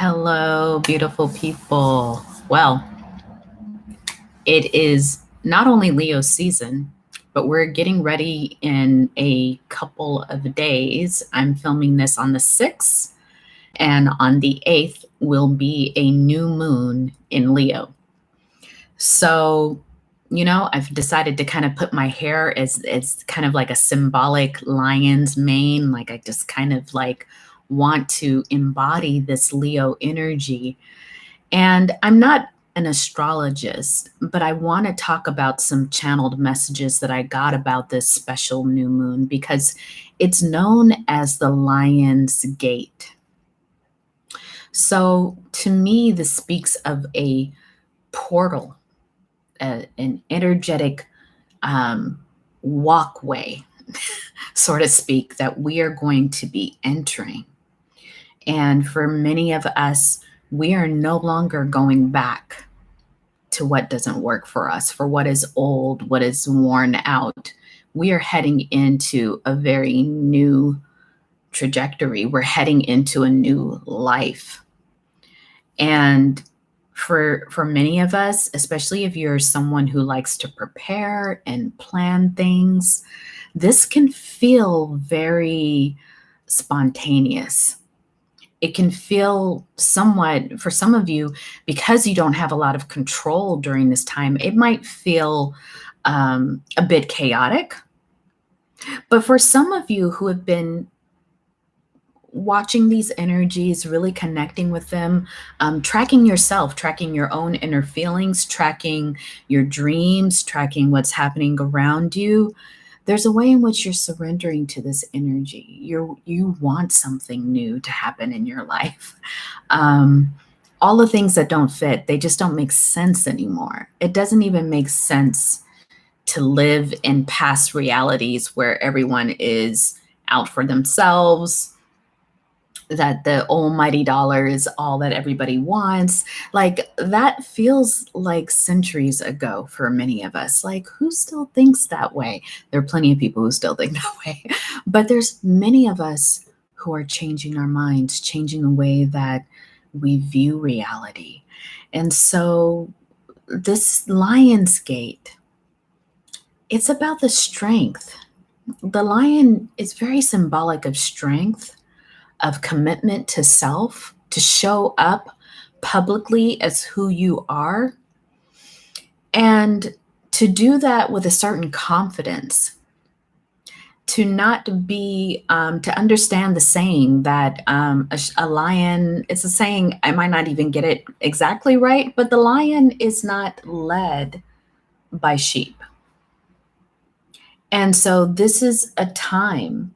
Hello, beautiful people. Well, it is not only Leo season, but we're getting ready in a couple of days. I'm filming this on the 6th, and on the 8th will be a new moon in Leo. So, I've decided to kind of put my hair as kind of like a symbolic lion's mane. Like I just kind of like want to embody this Leo energy. And I'm not an astrologist, but I want to talk about some channeled messages that I got about this special new moon because it's known as the Lion's Gate. So to me, this speaks of a portal, an energetic walkway, so to speak, that we are going to be entering. And for many of us, we are no longer going back to what doesn't work for us, for what is old, what is worn out. We are heading into a very new trajectory. We're heading into a new life. And for many of us, especially if you're someone who likes to prepare and plan things, this can feel very spontaneous. It can feel somewhat, for some of you, because you don't have a lot of control during this time, it might feel a bit chaotic. But for some of you who have been watching these energies, really connecting with them, tracking yourself, tracking your own inner feelings, tracking your dreams, tracking what's happening around you, there's a way in which you're surrendering to this energy. You want something new to happen in your life. All the things that don't fit, they just don't make sense anymore. It doesn't even make sense to live in past realities where everyone is out for themselves, that the almighty dollar is all that everybody wants. Like that feels like centuries ago for many of us. Like who still thinks that way? There are plenty of people who still think that way, but there's many of us who are changing our minds, changing the way that we view reality. And so this Lion's Gate, it's about the strength. The lion is very symbolic of strength, of commitment to self, to show up publicly as who you are, and to do that with a certain confidence, to not be, to understand the saying that a lion, it's a saying, I might not even get it exactly right, but the lion is not led by sheep. And so this is a time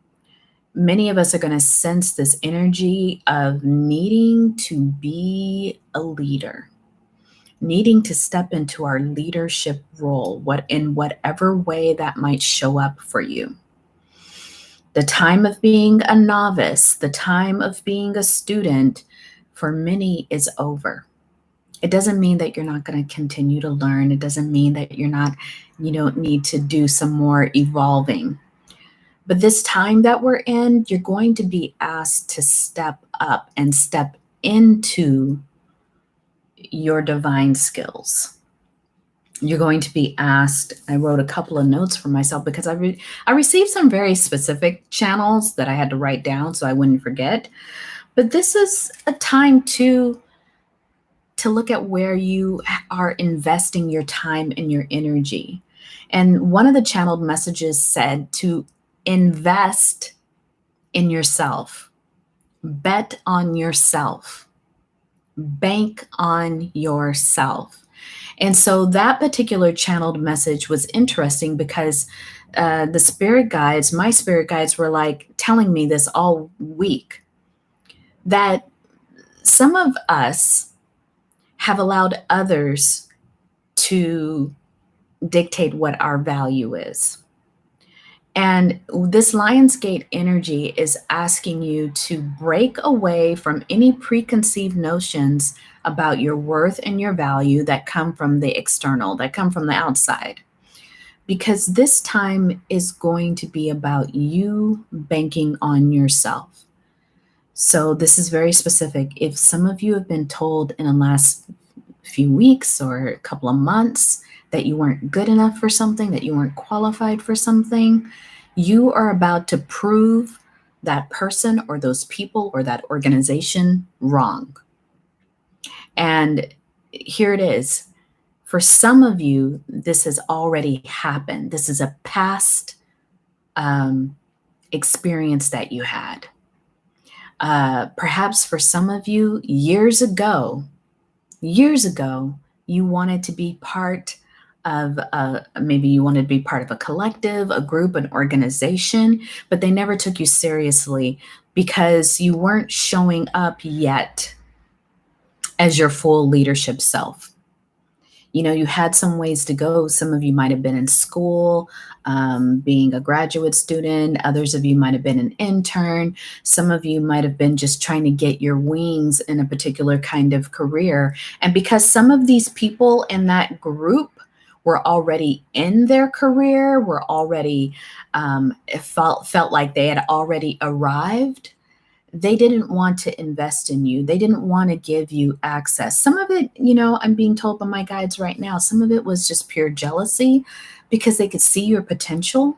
many of us are going to sense this energy of needing to be a leader, needing to step into our leadership role, in whatever way that might show up for you. The time of being a novice, the time of being a student, for many is over. It doesn't mean that you're not going to continue to learn. It doesn't mean that you don't need to do some more evolving. But this time that we're in, you're going to be asked to step up and step into your divine skills. You're going to be asked, I wrote a couple of notes for myself because I received some very specific channels that I had to write down so I wouldn't forget. But this is a time to look at where you are investing your time and your energy. And one of the channeled messages said to invest in yourself, bet on yourself, bank on yourself. And so that particular channeled message was interesting because the spirit guides, my spirit guides, were like telling me this all week, that some of us have allowed others to dictate what our value is. And this Lionsgate energy is asking you to break away from any preconceived notions about your worth and your value that come from the external, that come from the outside. Because this time is going to be about you banking on yourself. So this is very specific. If some of you have been told in the last few weeks or a couple of months that you weren't good enough for something, that you weren't qualified for something, you are about to prove that person or those people or that organization wrong. And here it is. For some of you, this has already happened. This is a past experience that you had. Perhaps for some of you, years ago, you wanted to be part of maybe you wanted to be part of a collective, a group, an organization, but they never took you seriously because you weren't showing up yet as your full leadership self. You know, you had some ways to go. Some of you might have been in school, being a graduate student. Others of you might have been an intern. Some of you might have been just trying to get your wings in a particular kind of career. And because some of these people in that group were already in their career, were already felt like they had already arrived, they didn't want to invest in you. They didn't want to give you access. Some of it, you know, I'm being told by my guides right now, some of it was just pure jealousy because they could see your potential.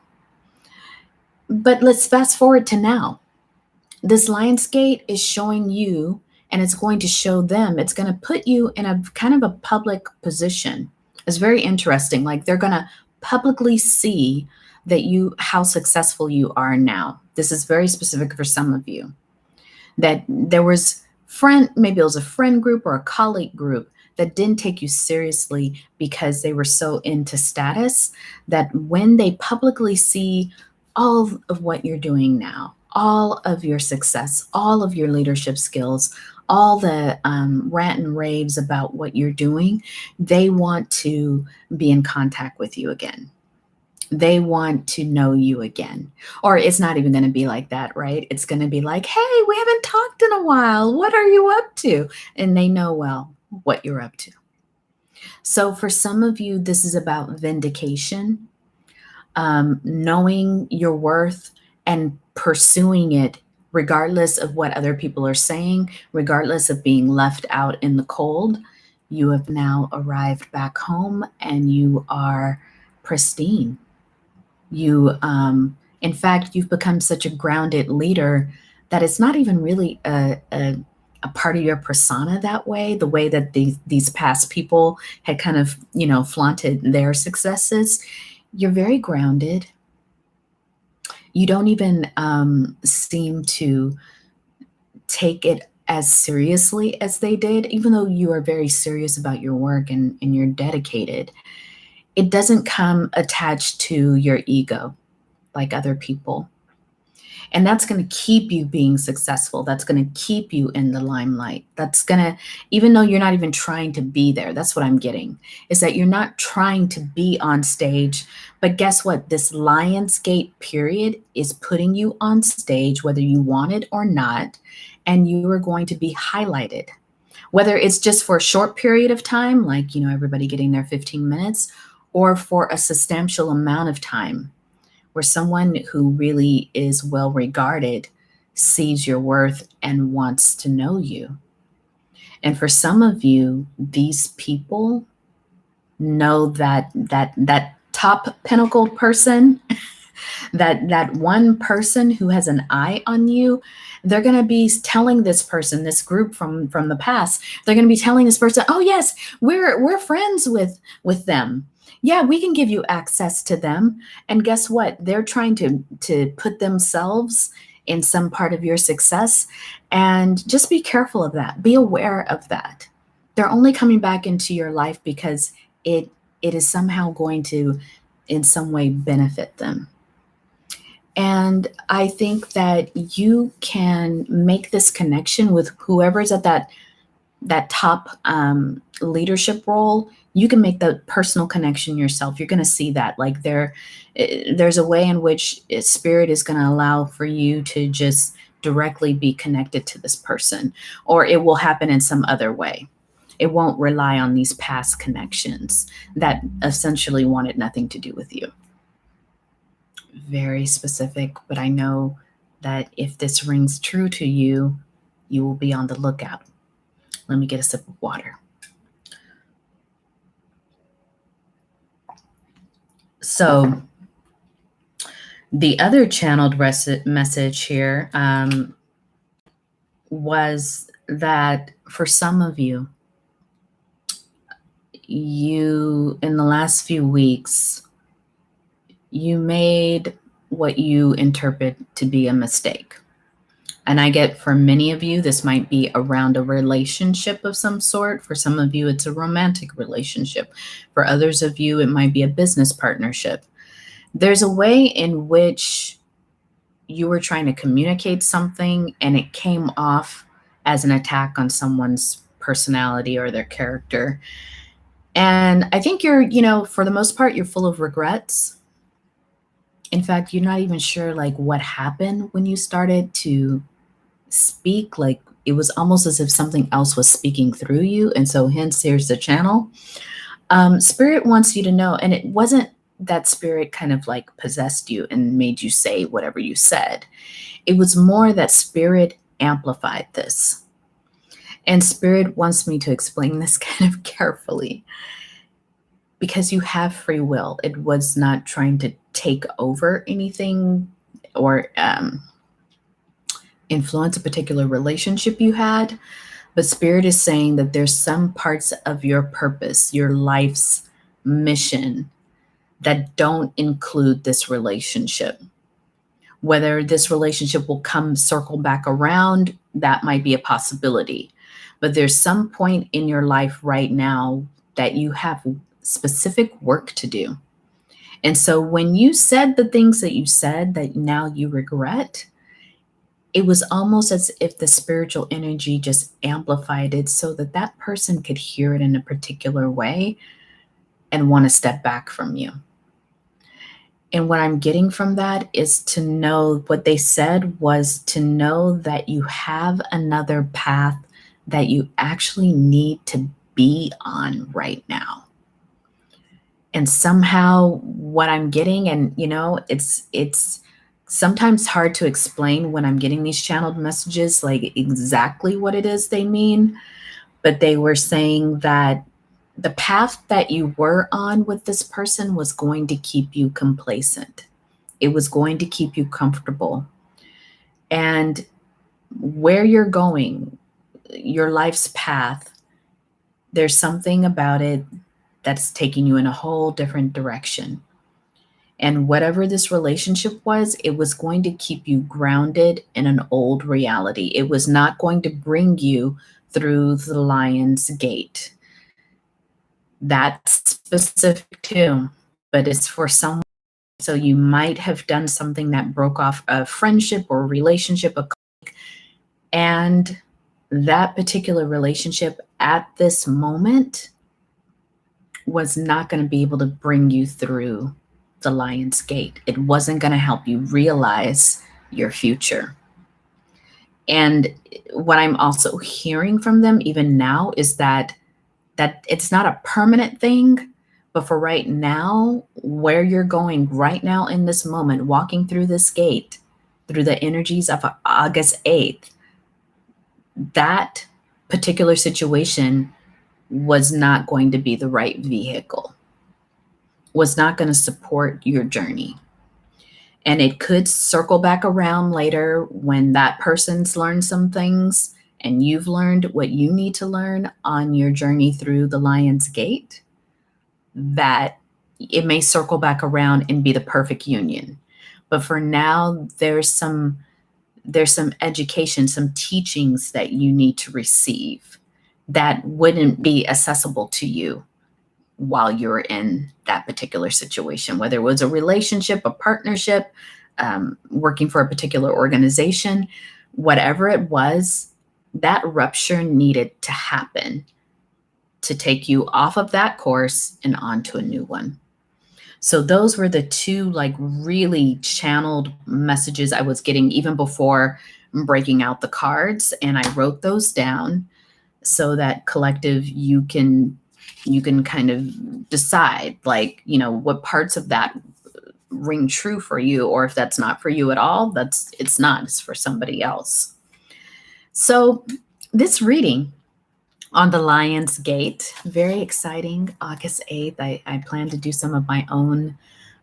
But let's fast forward to now. This Lionsgate is showing you, and it's going to show them, it's going to put you in a kind of a public position. It's very interesting. Like they're going to publicly see that how successful you are now. This is very specific for some of you. That there was maybe it was a friend group or a colleague group that didn't take you seriously because they were so into status, that when they publicly see all of what you're doing now, all of your success, all of your leadership skills, all the rant and raves about what you're doing, they want to be in contact with you again. They want to know you again. Or it's not even going to be like that, right? It's going to be like, hey, we haven't talked in a while. What are you up to? And they know well what you're up to. So for some of you, this is about vindication, knowing your worth and pursuing it regardless of what other people are saying, regardless of being left out in the cold. You have now arrived back home and you are pristine. In fact, you've become such a grounded leader that it's not even really a part of your persona that way that these past people had kind of, you know, flaunted their successes. You're very grounded. You don't even seem to take it as seriously as they did, even though you are very serious about your work and you're dedicated. It doesn't come attached to your ego like other people. And that's going to keep you being successful. That's going to keep you in the limelight. That's going to, even though you're not even trying to be there, that's what I'm getting, is that you're not trying to be on stage. But guess what? This Lionsgate period is putting you on stage, whether you want it or not, and you are going to be highlighted. Whether it's just for a short period of time, like, you know, everybody getting their 15 minutes, or for a substantial amount of time, where someone who really is well regarded sees your worth and wants to know you. And for some of you, these people know that top pinnacle person, that one person who has an eye on you, they're going to be telling this person, this group from the past, they're going to be telling this person, oh yes, we're friends with them. Yeah, we can give you access to them. And guess what? They're trying to put themselves in some part of your success. And just be careful of that. Be aware of that. They're only coming back into your life because it is somehow going to, in some way, benefit them. And I think that you can make this connection with whoever's at that top leadership role. You can make the personal connection yourself. You're going to see that, like there's a way in which spirit is going to allow for you to just directly be connected to this person, or it will happen in some other way. It won't rely on these past connections that essentially wanted nothing to do with you. Very specific, but I know that if this rings true to you, you will be on the lookout. Let me get a sip of water. So the other channeled message here was that for some of you, in the last few weeks, you made what you interpret to be a mistake. And I get for many of you, this might be around a relationship of some sort. For some of you, it's a romantic relationship. For others of you, it might be a business partnership. There's a way in which you were trying to communicate something and it came off as an attack on someone's personality or their character. And I think for the most part, you're full of regrets. In fact, you're not even sure like what happened when you started to speak. Like it was almost as if something else was speaking through you. And so hence here's the channel. Spirit wants you to know, and it wasn't that spirit kind of like possessed you and made you say whatever you said. It was more that spirit amplified this. And spirit wants me to explain this kind of carefully because you have free will. It was not trying to take over anything or influence a particular relationship you had. But spirit is saying that there's some parts of your purpose, your life's mission, that don't include this relationship. Whether this relationship will come circle back around, that might be a possibility. But there's some point in your life right now that you have specific work to do. And so when you said the things that you said that now you regret, it was almost as if the spiritual energy just amplified it so that that person could hear it in a particular way and want to step back from you. And what I'm getting from that is to know what they said was to know that you have another path that you actually need to be on right now. And somehow what I'm getting, and it's sometimes hard to explain when I'm getting these channeled messages, like exactly what it is they mean. But they were saying that the path that you were on with this person was going to keep you complacent. It was going to keep you comfortable. And where you're going, your life's path, there's something about it that's taking you in a whole different direction. And whatever this relationship was, it was going to keep you grounded in an old reality. It was not going to bring you through the lion's gate. That's specific too, but it's for someone. So you might have done something that broke off a friendship or a relationship, and that particular relationship at this moment was not going to be able to bring you through the lion's gate. It wasn't going to help you realize your future. And what I'm also hearing from them even now is that it's not a permanent thing, but for right now, where you're going right now in this moment, walking through this gate, through the energies of August 8th, that particular situation was not going to be the right vehicle, was not going to support your journey. And it could circle back around later when that person's learned some things and you've learned what you need to learn on your journey through the lion's gate, that it may circle back around and be the perfect union. But for now, there's some education, some teachings that you need to receive that wouldn't be accessible to you while you're in that particular situation, whether it was a relationship, a partnership, working for a particular organization, whatever it was, that rupture needed to happen to take you off of that course and onto a new one. So those were the two like really channeled messages I was getting even before breaking out the cards. And I wrote those down so that collective, you can kind of decide like, what parts of that ring true for you, or if that's not for you at all, it's not, it's for somebody else. So this reading on the Lion's Gate, very exciting. August 8th, I plan to do some of my own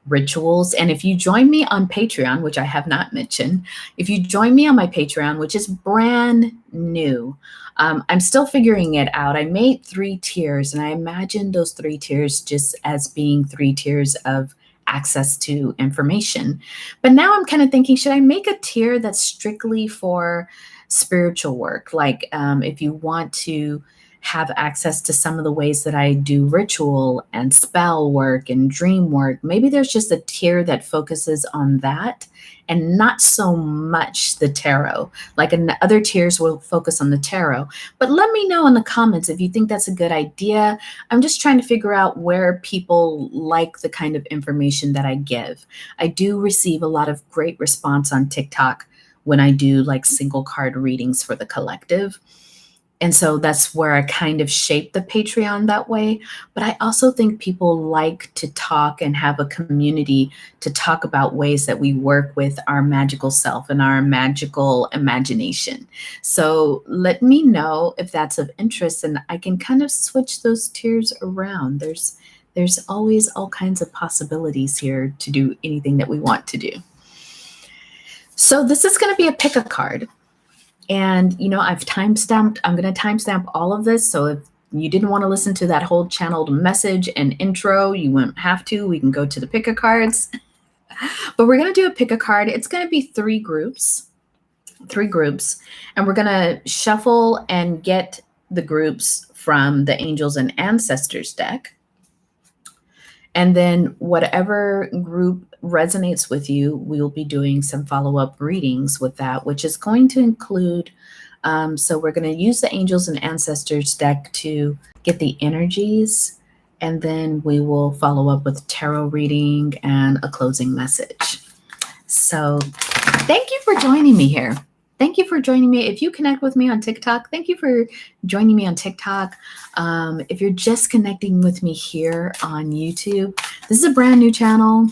rituals. And if you join me on Patreon, which I have not mentioned, if you join me on my Patreon, which is brand new, I'm still figuring it out. I made 3 tiers, and I imagined those 3 tiers just as being 3 tiers of access to information. But now I'm kind of thinking, should I make a tier that's strictly for spiritual work? Like if you want to have access to some of the ways that I do ritual and spell work and dream work. Maybe there's just a tier that focuses on that and not so much the tarot. Like in the other tiers will focus on the tarot. But let me know in the comments if you think that's a good idea. I'm just trying to figure out where people like the kind of information that I give. I do receive a lot of great response on TikTok when I do like single card readings for the collective. And so that's where I kind of shape the Patreon that way. But I also think people like to talk and have a community to talk about ways that we work with our magical self and our magical imagination. So let me know if that's of interest, and I can kind of switch those tiers around. There's always all kinds of possibilities here to do anything that we want to do. So this is going to be a pick a card. And, you know, I'm going to timestamp all of this. So if you didn't want to listen to that whole channeled message and intro, you won't have to. We can go to the pick a cards. But we're going to do a pick a card. It's going to be 3 groups. And we're going to shuffle and get the groups from the Angels and Ancestors deck. And then whatever group resonates with you, we'll be doing some follow-up readings with that, which is going to include, so we're going to use the Angels and Ancestors deck to get the energies, and then we will follow up with tarot reading and a closing message. So thank you for joining me here. Thank you for joining me. If you connect with me on TikTok, thank you for joining me on TikTok. If you're just connecting with me here on YouTube, this is a brand new channel.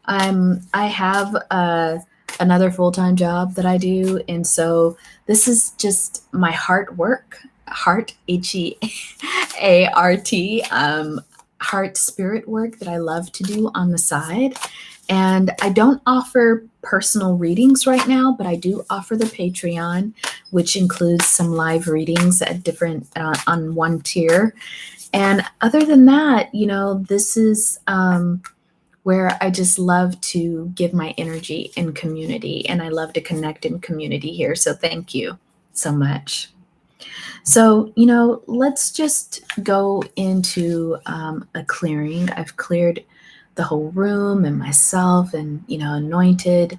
I have another full-time job that I do. And so this is just my heart work, heart, H-E-A-R-T, heart spirit work that I love to do on the side. And I don't offer personal readings right now, but I do offer the Patreon, which includes some live readings at different on one tier. And other than that, you know, this is where I just love to give my energy in community, and I love to connect in community here. So thank you so much. So, you know, let's just go into a clearing. I've cleared the whole room and myself, and, you know, anointed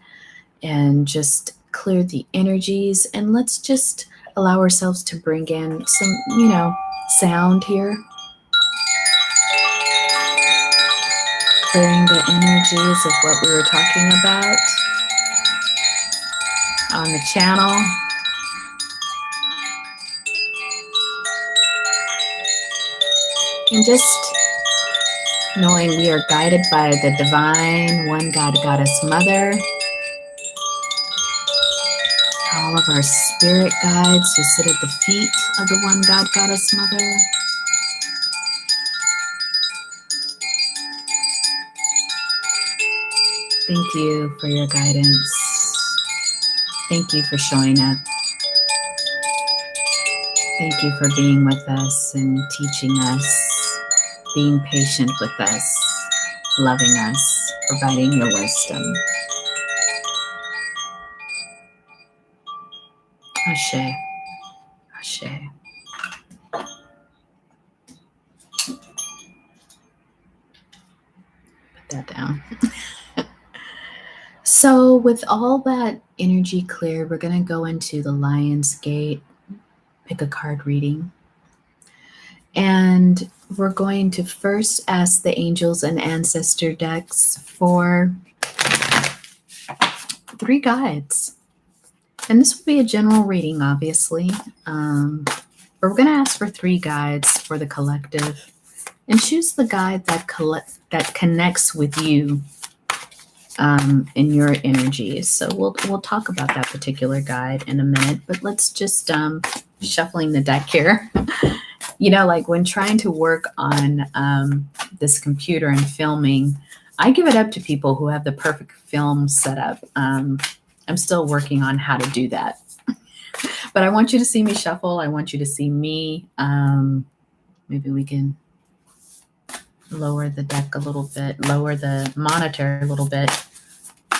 and just cleared the energies. And let's just allow ourselves to bring in some, you know, sound here. Clearing the energies of what we were talking about on the channel. And just knowing we are guided by the divine one God, Goddess Mother. All of our spirit guides who sit at the feet of the one God, Goddess Mother. Thank you for your guidance. Thank you for showing up. Thank you for being with us and teaching us, being patient with us, loving us, providing your wisdom. Ashe. Ashe. Put that down. So with all that energy clear, we're going to go into the Lion's Gate, pick a card reading. And we're going to first ask the Angels and Ancestor decks for 3 guides. And this will be a general reading, obviously. But we're going to ask for 3 guides for the collective. And choose the guide that connects with you in your energies. So we'll talk about that particular guide in a minute, but let's just shuffling the deck here. You know, like when trying to work on this computer and filming, I give it up to people who have the perfect film setup. I'm still working on how to do that. But I want you to see me shuffle. I want you to see me. Maybe we can lower the deck a little bit, lower the monitor a little bit.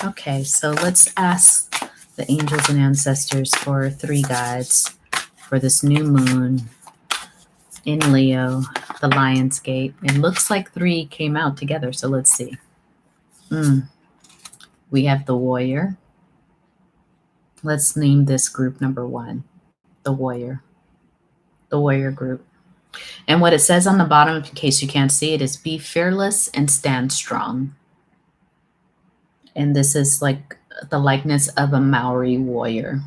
Okay, so let's ask the angels and ancestors for 3 guides for this new moon in Leo, the Lion's Gate. It looks like 3 came out together, so let's see. We have the Warrior. Let's name this group number 1, the Warrior group. And what it says on the bottom, in case you can't see it, is be fearless and stand strong. And this is like the likeness of a Maori warrior.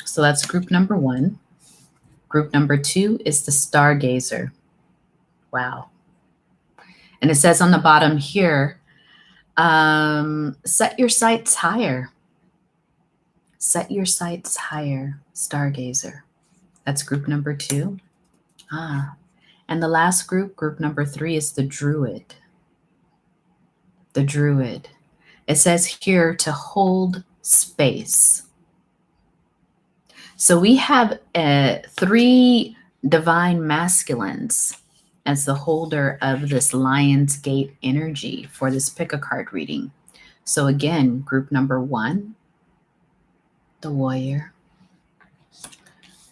So that's group number 1. Group number 2 is the Stargazer. Wow. And it says on the bottom here, set your sights higher. Set your sights higher, Stargazer. That's group number 2. And the last group number 3, is the Druid. The Druid. It says here to hold space. So we have 3 divine masculines as the holder of this Lion's Gate energy for this pick a card reading. So again, group number 1, the Warrior.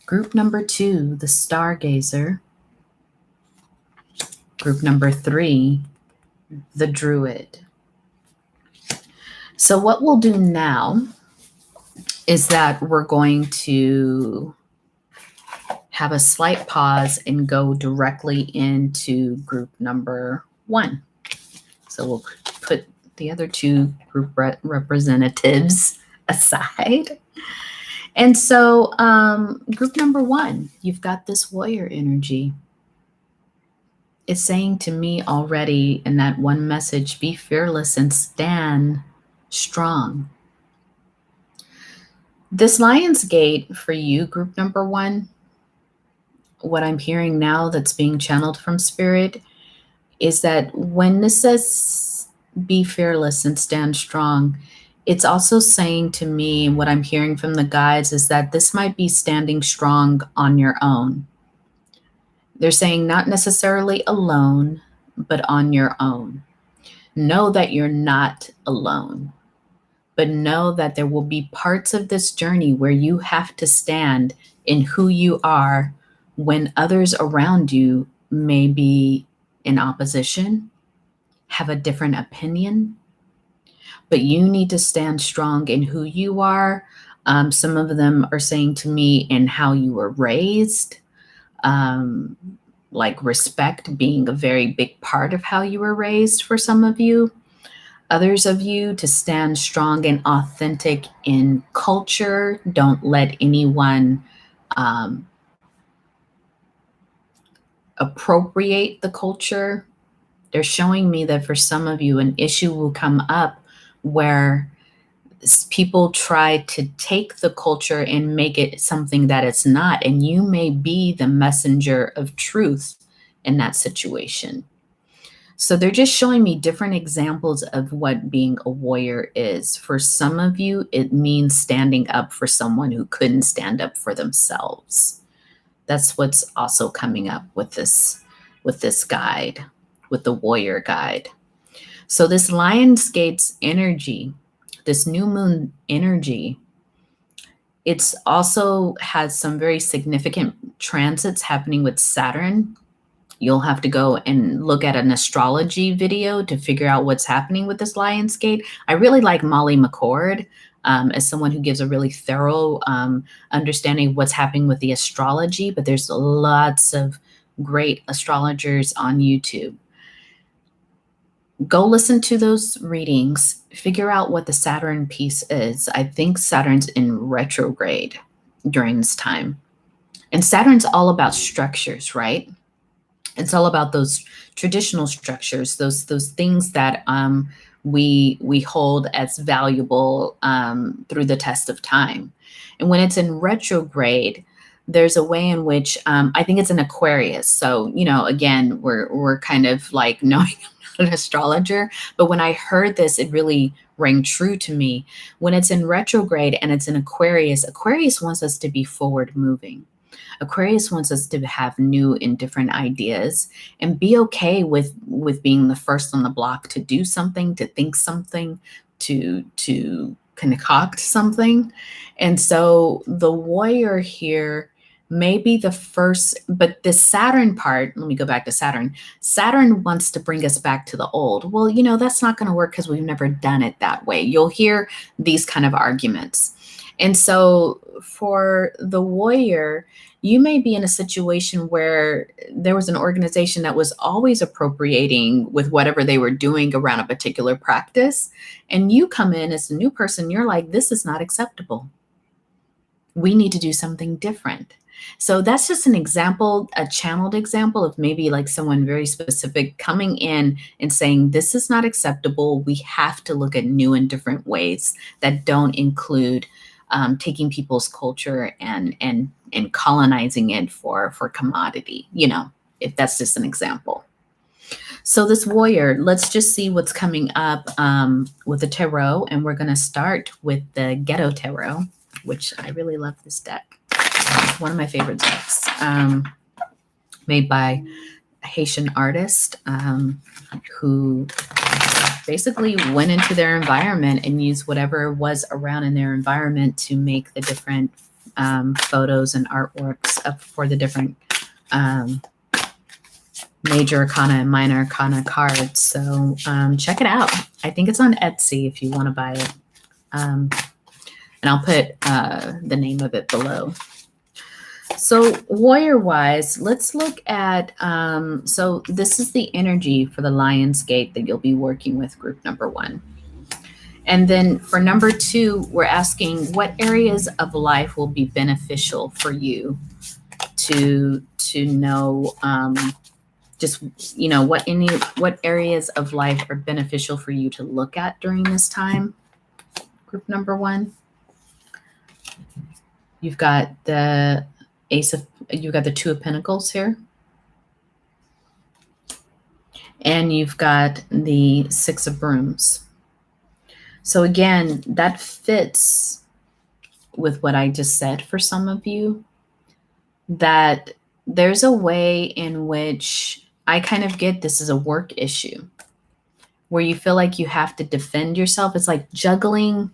Group number 2, the Stargazer. Group number 3, the Druid. So what we'll do now is that we're going to have a slight pause and go directly into group number 1. So we'll put the other 2 group representatives aside. And so group number 1, you've got this warrior energy. It's saying to me already in that one message, be fearless and stand strong. This Lion's Gate for you, group number 1, what I'm hearing now that's being channeled from Spirit is that when this says be fearless and stand strong, it's also saying to me, what I'm hearing from the guides is that this might be standing strong on your own. They're saying not necessarily alone, but on your own. Know that you're not alone, but know that there will be parts of this journey where you have to stand in who you are when others around you may be in opposition, have a different opinion, but you need to stand strong in who you are. Some of them are saying to me in how you were raised, like respect being a very big part of how you were raised for some of you. Others of you to stand strong and authentic in culture. Don't let anyone appropriate the culture. They're showing me that for some of you, an issue will come up where people try to take the culture and make it something that it's not, and you may be the messenger of truth in that situation. So they're just showing me different examples of what being a warrior is. For some of you, it means standing up for someone who couldn't stand up for themselves. That's what's also coming up with this guide, with the warrior guide. So this Lion's Gate's energy, this new moon energy, it's also has some very significant transits happening with Saturn. You'll have to go and look at an astrology video to figure out what's happening with this Lion's Gate. I really like Molly McCord as someone who gives a really thorough understanding of what's happening with the astrology, but there's lots of great astrologers on YouTube. Go listen to those readings, figure out what the Saturn piece is. I think Saturn's in retrograde during this time. And Saturn's all about structures, right? It's all about those traditional structures, those things that we hold as valuable through the test of time. And when it's in retrograde, there's a way in which I think it's an Aquarius. So, you know, again, we're kind of like knowing I'm not an astrologer, but when I heard this, it really rang true to me. When it's in retrograde and it's in Aquarius, Aquarius wants us to be forward moving. Aquarius wants us to have new and different ideas and be okay with being the first on the block to do something, to think something, to concoct something. And so the warrior here may be the first, but the Saturn part, let me go back to Saturn. Saturn wants to bring us back to the old. Well, you know, that's not going to work because we've never done it that way. You'll hear these kind of arguments. And so for the warrior, you may be in a situation where there was an organization that was always appropriating with whatever they were doing around a particular practice. And you come in as a new person, you're like, this is not acceptable. We need to do something different. So that's just an example, a channeled example of maybe like someone very specific coming in and saying, this is not acceptable. We have to look at new and different ways that don't include taking people's culture and colonizing it for commodity, you know, if that's just an example. So this warrior, let's just see what's coming up with the tarot. And we're going to start with the Ghetto Tarot, which I really love this deck. One of my favorite decks, made by a Haitian artist who basically went into their environment and used whatever was around in their environment to make the different photos and artworks up for the different major arcana and minor arcana cards. So check it out. I think it's on Etsy if you want to buy it. And I'll put the name of it below. So warrior-wise, let's look at, so this is the energy for the Lion's Gate that you'll be working with, group number 1. And then for number 2, we're asking what areas of life will be beneficial for you to know, just, you know, what areas of life are beneficial for you to look at during this time, group number 1. You've got the you've got the 2 of Pentacles here. And you've got the 6 of Brooms. So again, that fits with what I just said for some of you, that there's a way in which I kind of get this is a work issue where you feel like you have to defend yourself. It's like juggling.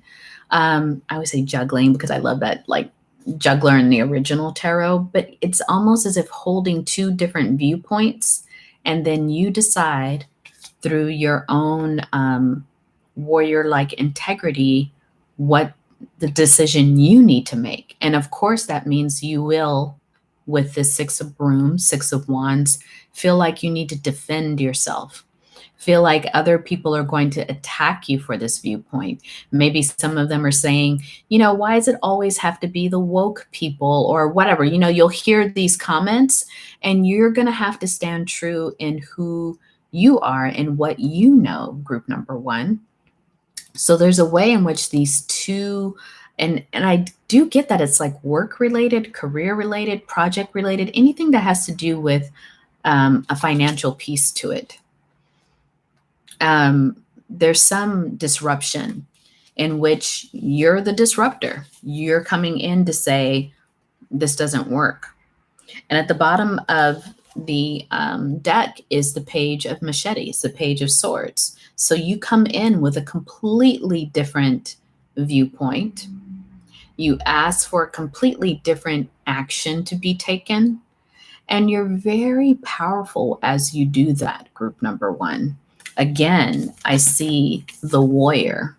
I would say juggling because I love that, like, juggler in the original tarot, but it's almost as if holding 2 different viewpoints, and then you decide through your own warrior-like integrity what the decision you need to make. And of course, that means you will, with the 6 of Brooms, 6 of Wands, feel like you need to defend yourself. Feel like other people are going to attack you for this viewpoint. Maybe some of them are saying, you know, why does it always have to be the woke people or whatever? You know, you'll hear these comments and you're going to have to stand true in who you are and what you know, group number 1. So there's a way in which these 2, and I do get that it's like work related, career related, project related, anything that has to do with a financial piece to it. There's some disruption in which you're the disruptor. You're coming in to say, this doesn't work. And at the bottom of the deck is the Page of Machetes, the Page of Swords. So you come in with a completely different viewpoint. You ask for a completely different action to be taken. And you're very powerful as you do that, group number 1. Again, I see the warrior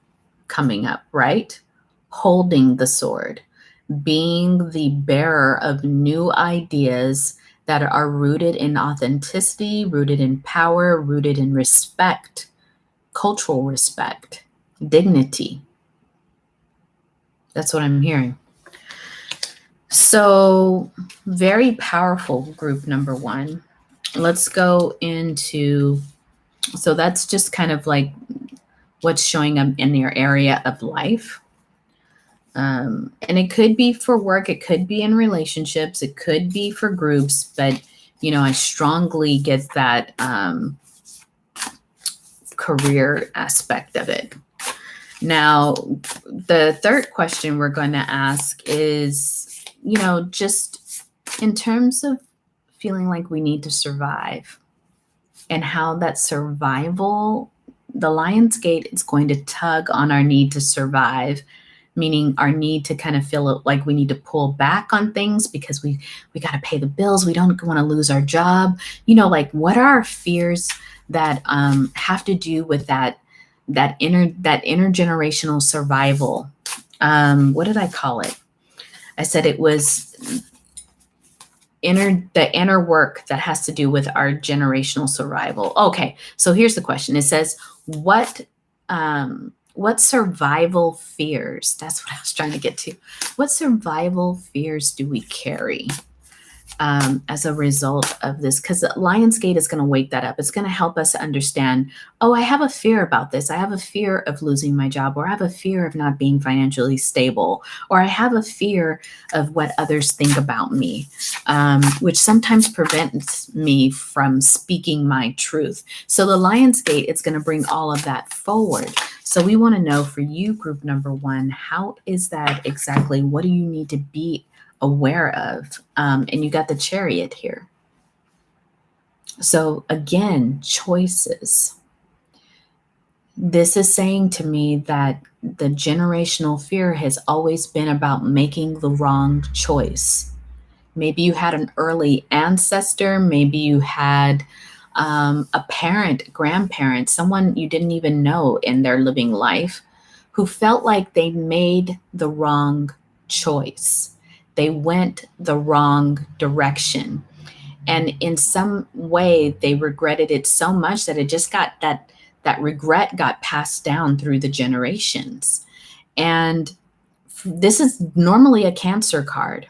coming up, right? Holding the sword, being the bearer of new ideas that are rooted in authenticity, rooted in power, rooted in respect, cultural respect, dignity. That's what I'm hearing. So very powerful, group number 1. Let's go into, so that's just kind of like what's showing up in your area of life. And it could be for work, it could be in relationships, it could be for groups, but I strongly get that career aspect of it. Now, the third question we're going to ask is, just in terms of feeling like we need to survive and how that survival, the Lion's Gate is going to tug on our need to survive, meaning our need to kind of feel like we need to pull back on things because we got to pay the bills. We don't want to lose our job. Like what are our fears that have to do with that intergenerational survival? What did I call it? I said it was the inner work that has to do with our generational survival. Okay, so here's the question. It says, what survival fears? That's what I was trying to get to. What survival fears do we carry as a result of this? Because Lionsgate is going to wake that up. It's going to help us understand, oh, I have a fear about this. I have a fear of losing my job, or I have a fear of not being financially stable, or I have a fear of what others think about me, which sometimes prevents me from speaking my truth. So the Lionsgate, it's going to bring all of that forward. So we want to know for you, group number one, how is that exactly? What do you need to be aware of? And you got the Chariot here. So again, choices. This is saying to me that the generational fear has always been about making the wrong choice. Maybe you had an early ancestor, maybe you had a parent, grandparent, someone you didn't even know in their living life who felt like they made the wrong choice. They went the wrong direction. And in some way, they regretted it so much that it just got that regret got passed down through the generations. And this is normally a Cancer card.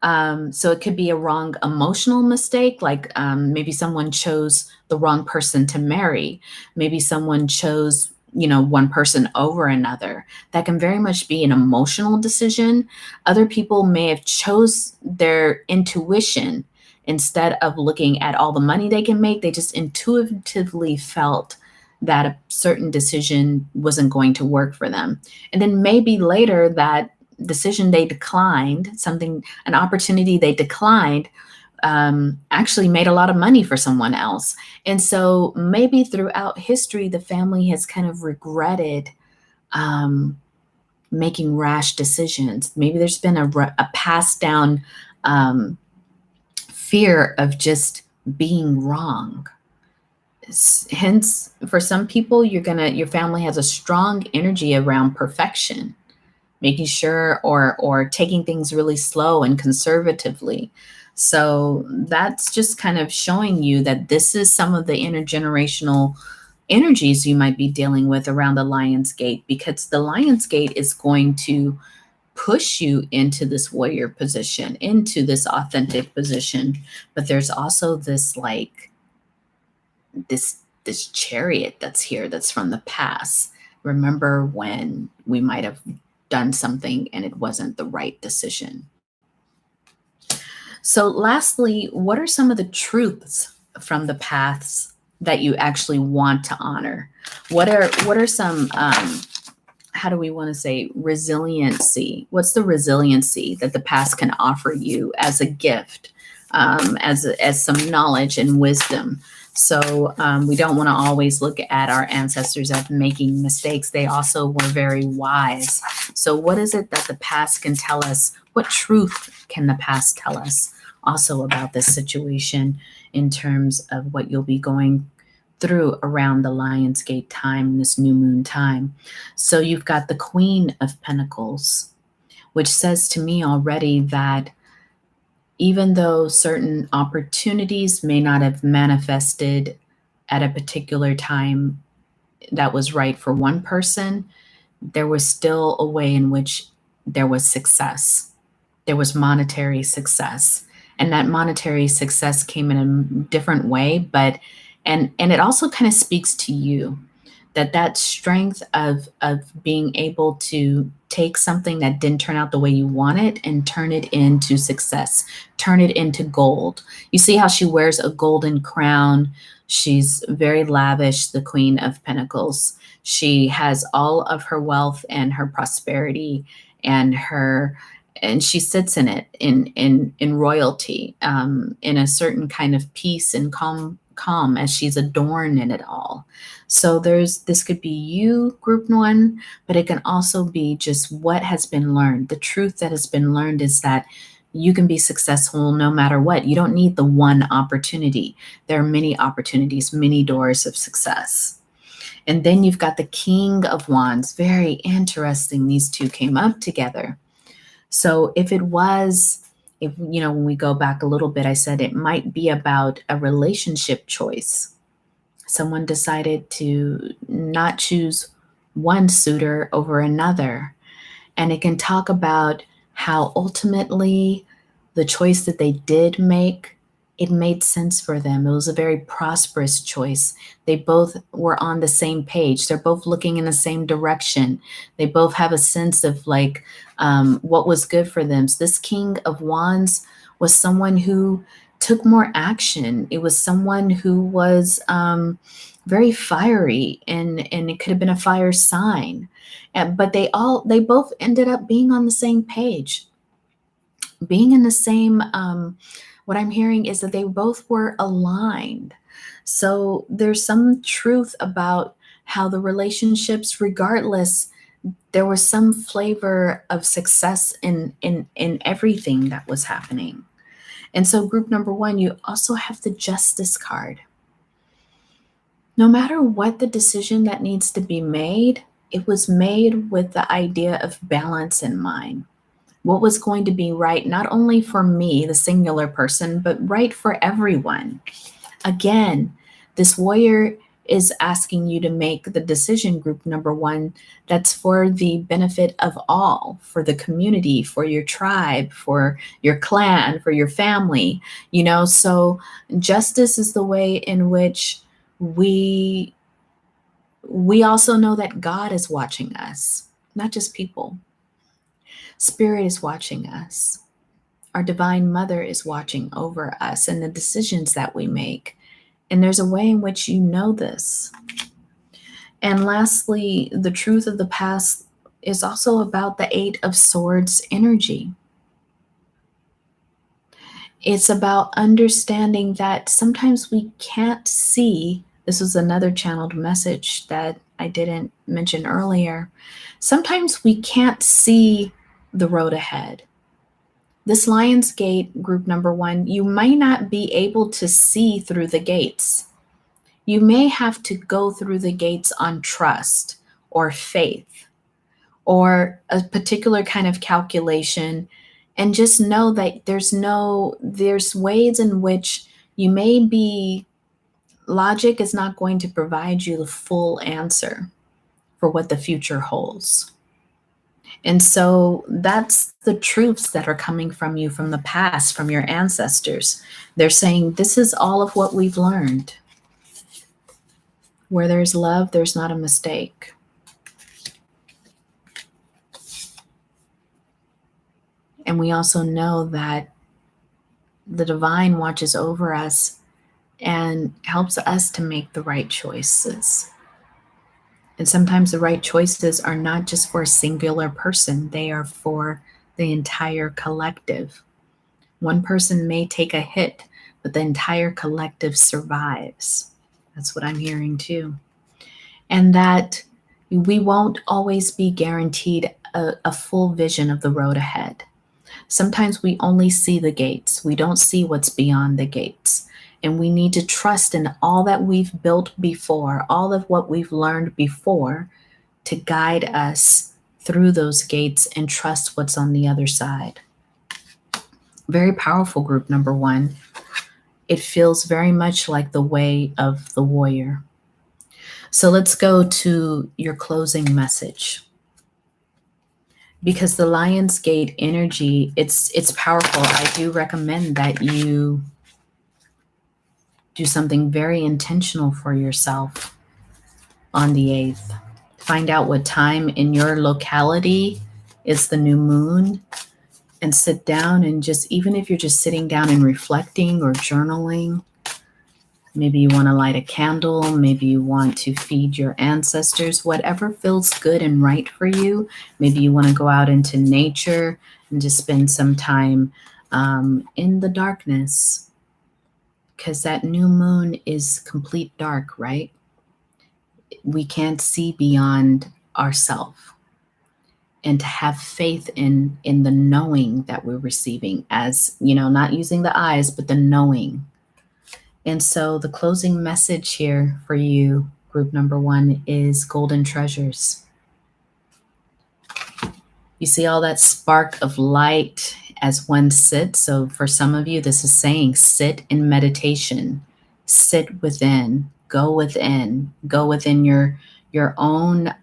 So it could be a wrong emotional mistake, like maybe someone chose the wrong person to marry. Maybe someone chose one person over another. That can very much be an emotional decision. Other people may have chose their intuition instead of looking at all the money they can make. They just intuitively felt that a certain decision wasn't going to work for them. And then maybe later that decision they declined, an opportunity they declined, actually made a lot of money for someone else. And so maybe throughout history, the family has kind of regretted making rash decisions. Maybe there's been a passed down fear of just being wrong. Hence, for some people, your family has a strong energy around perfection, making sure or taking things really slow and conservatively. So that's just kind of showing you that this is some of the intergenerational energies you might be dealing with around the Lion's Gate, because the Lion's Gate is going to push you into this warrior position, into this authentic position. But there's also this this Chariot that's here, that's from the past. Remember when we might have done something and it wasn't the right decision. So lastly, what are some of the truths from the paths that you actually want to honor? What are some how do we want to say resiliency? What's the resiliency that the past can offer you as a gift, as some knowledge and wisdom? So we don't want to always look at our ancestors as making mistakes. They also were very wise. So what is it that the past can tell us? What truth can the past tell us also about this situation in terms of what you'll be going through around the Lion's Gate time, this new moon time? So you've got the Queen of Pentacles, which says to me already that even though certain opportunities may not have manifested at a particular time that was right for one person, there was still a way in which there was success. There was monetary success. And that monetary success came in a different way, and it also kind of speaks to you. that strength of being able to take something that didn't turn out the way you want it and turn it into success, turn it into gold. You see how she wears a golden crown. She's very lavish, the Queen of Pentacles. She has all of her wealth and her prosperity and her, and she sits in it in royalty, in a certain kind of peace and calm as she's adorned in it all. So this could be you, group one, but it can also be just what has been learned. The truth that has been learned is that you can be successful no matter what. You don't need the one opportunity. There are many opportunities, many doors of success. And then you've got the King of Wands. Very interesting. These two came up together. So if when we go back a little bit, I said it might be about a relationship choice. Someone decided to not choose one suitor over another. And it can talk about how ultimately the choice that they did make, it made sense for them. It was a very prosperous choice. They both were on the same page. They're both looking in the same direction. They both have a sense of what was good for them. So this King of Wands was someone who took more action. It was someone who was very fiery, and it could have been a fire sign. But they both ended up being on the same page, being in the same. What I'm hearing is that they both were aligned. So there's some truth about how the relationships, regardless, there was some flavor of success in everything that was happening. And so group number one, you also have the Justice card. No matter what the decision that needs to be made, it was made with the idea of balance in mind. What was going to be right, not only for me, the singular person, but right for everyone. Again, this warrior is asking you to make the decision, group number one, that's for the benefit of all, for the community, for your tribe, for your clan, for your family. So justice is the way in which we also know that God is watching us, not just people. Spirit is watching us. Our Divine Mother is watching over us and the decisions that we make. And there's a way in which you know this. And lastly, the truth of the past is also about the Eight of Swords energy. It's about understanding that sometimes we can't see. This was another channeled message that I didn't mention earlier. Sometimes we can't see the road ahead. This Lion's Gate, group number one, you might not be able to see through the gates. You may have to go through the gates on trust or faith or a particular kind of calculation, and just know that there's ways in which logic is not going to provide you the full answer for what the future holds. And so that's the truths that are coming from you from the past, from your ancestors. They're saying, this is all of what we've learned. Where there's love, there's not a mistake. And we also know that the divine watches over us and helps us to make the right choices. And sometimes the right choices are not just for a singular person, they are for the entire collective. One person may take a hit, but the entire collective survives. That's what I'm hearing too. And that we won't always be guaranteed a full vision of the road ahead. Sometimes we only see the gates. We don't see what's beyond the gates. And we need to trust in all that we've built before, all of what we've learned before, to guide us through those gates and trust what's on the other side. Very powerful, group number one. It feels very much like the way of the warrior. So let's go to your closing message. Because the Lion's Gate energy, it's powerful. I do recommend that you do something very intentional for yourself. on the 8th. Find out what time in your locality is the new moon, and sit down and just, even if you're just sitting down and reflecting or journaling, maybe you want to light a candle, maybe you want to feed your ancestors, whatever feels good and right for you. Maybe you want to go out into nature and just spend some time in the darkness, because that new moon is complete dark, right? We can't see beyond ourselves. And to have faith in the knowing that we're receiving, as you know, not using the eyes, but the knowing. And so the closing message here for you, group number 1, is golden treasures. You see all that spark of light as one sits. So for some of you, this is saying sit in meditation, sit within, go within your own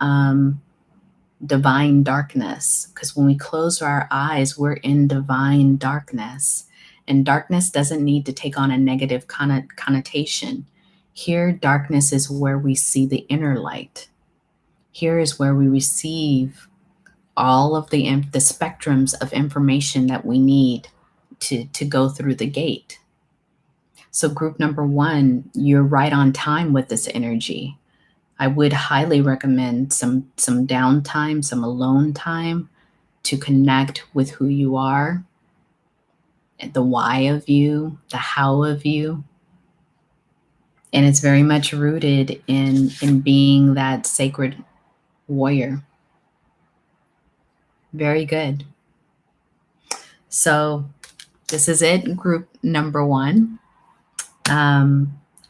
divine darkness. Because when we close our eyes, we're in divine darkness. And darkness doesn't need to take on a negative connotation. Here, darkness is where we see the inner light. Here is where we receive all of the spectrums of information that we need to go through the gate. So group number 1, you're right on time with this energy. I would highly recommend some downtime, some alone time to connect with who you are, the why of you, the how of you. And it's very much rooted in being that sacred warrior. Very good. So this is it, group number 1.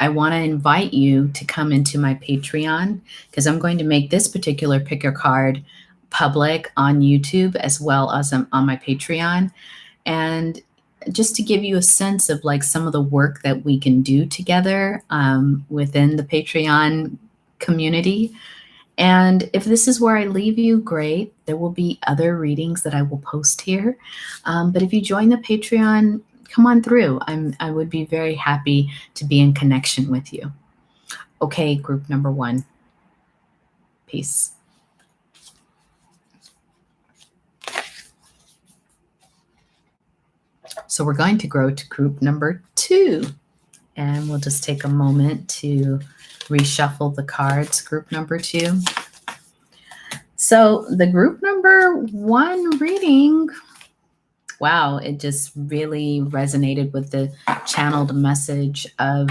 I want to invite you to come into my Patreon, because I'm going to make this particular picker card public on YouTube as well as on my Patreon. And just to give you a sense of like some of the work that we can do together within the Patreon community. And if this is where I leave you, great. There will be other readings that I will post here. But if you join the Patreon, come on through. I would be very happy to be in connection with you. Okay, group number 1. Peace. So we're going to go to group number 2. And we'll just take a moment to reshuffle the cards, group number 2. So the group number 1 reading, wow, it just really resonated with the channeled message of,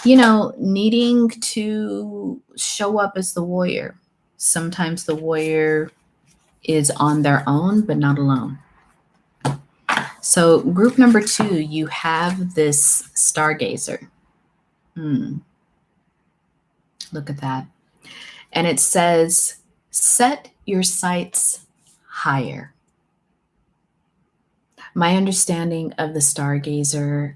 needing to show up as the warrior. Sometimes the warrior is on their own, but not alone. So group number 2, you have this Stargazer. Look at that. And it says, set your sights higher. My understanding of the Stargazer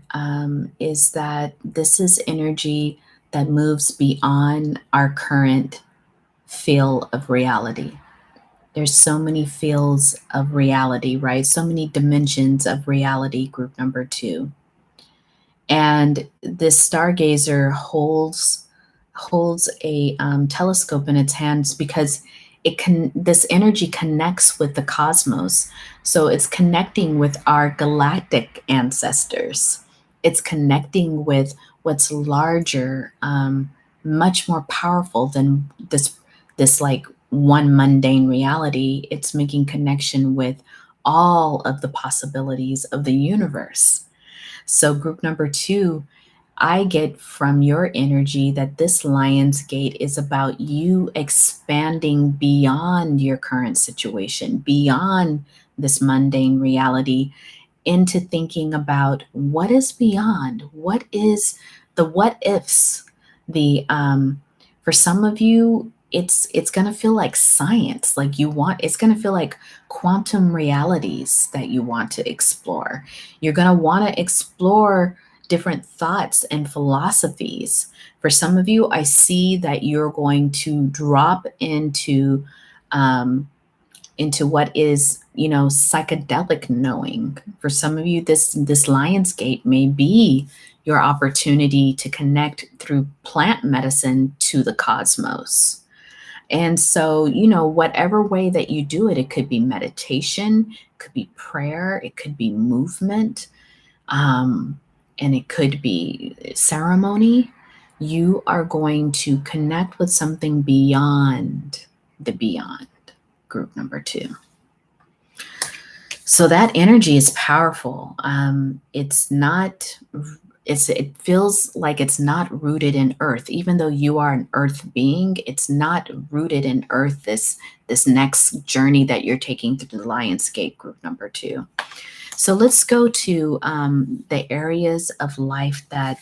is that this is energy that moves beyond our current feel of reality. There's so many feels of reality, right? So many dimensions of reality, group number 2. And this Stargazer holds a telescope in its hands because this energy connects with the cosmos. So it's connecting with our galactic ancestors. It's connecting with what's larger, much more powerful than this like one mundane reality. It's making connection with all of the possibilities of the universe. So group number 2, I get from your energy that this Lion's Gate is about you expanding beyond your current situation, beyond this mundane reality, into thinking about what is beyond, what is the what ifs. For some of you, it's going to feel like science, like it's going to feel like quantum realities that you want to explore. You're going to want to explore different thoughts and philosophies. For some of you, I see that you're going to drop into what is, psychedelic knowing. For some of you, this Lion's Gate may be your opportunity to connect through plant medicine to the cosmos. And so, whatever way that you do it, it could be meditation, it could be prayer, it could be movement, and it could be ceremony. You are going to connect with something beyond the beyond, group number 2. So that energy is powerful. It feels like it's not rooted in earth. Even though you are an earth being, it's not rooted in earth, this next journey that you're taking through the Lionsgate, group number 2. So let's go to the areas of life that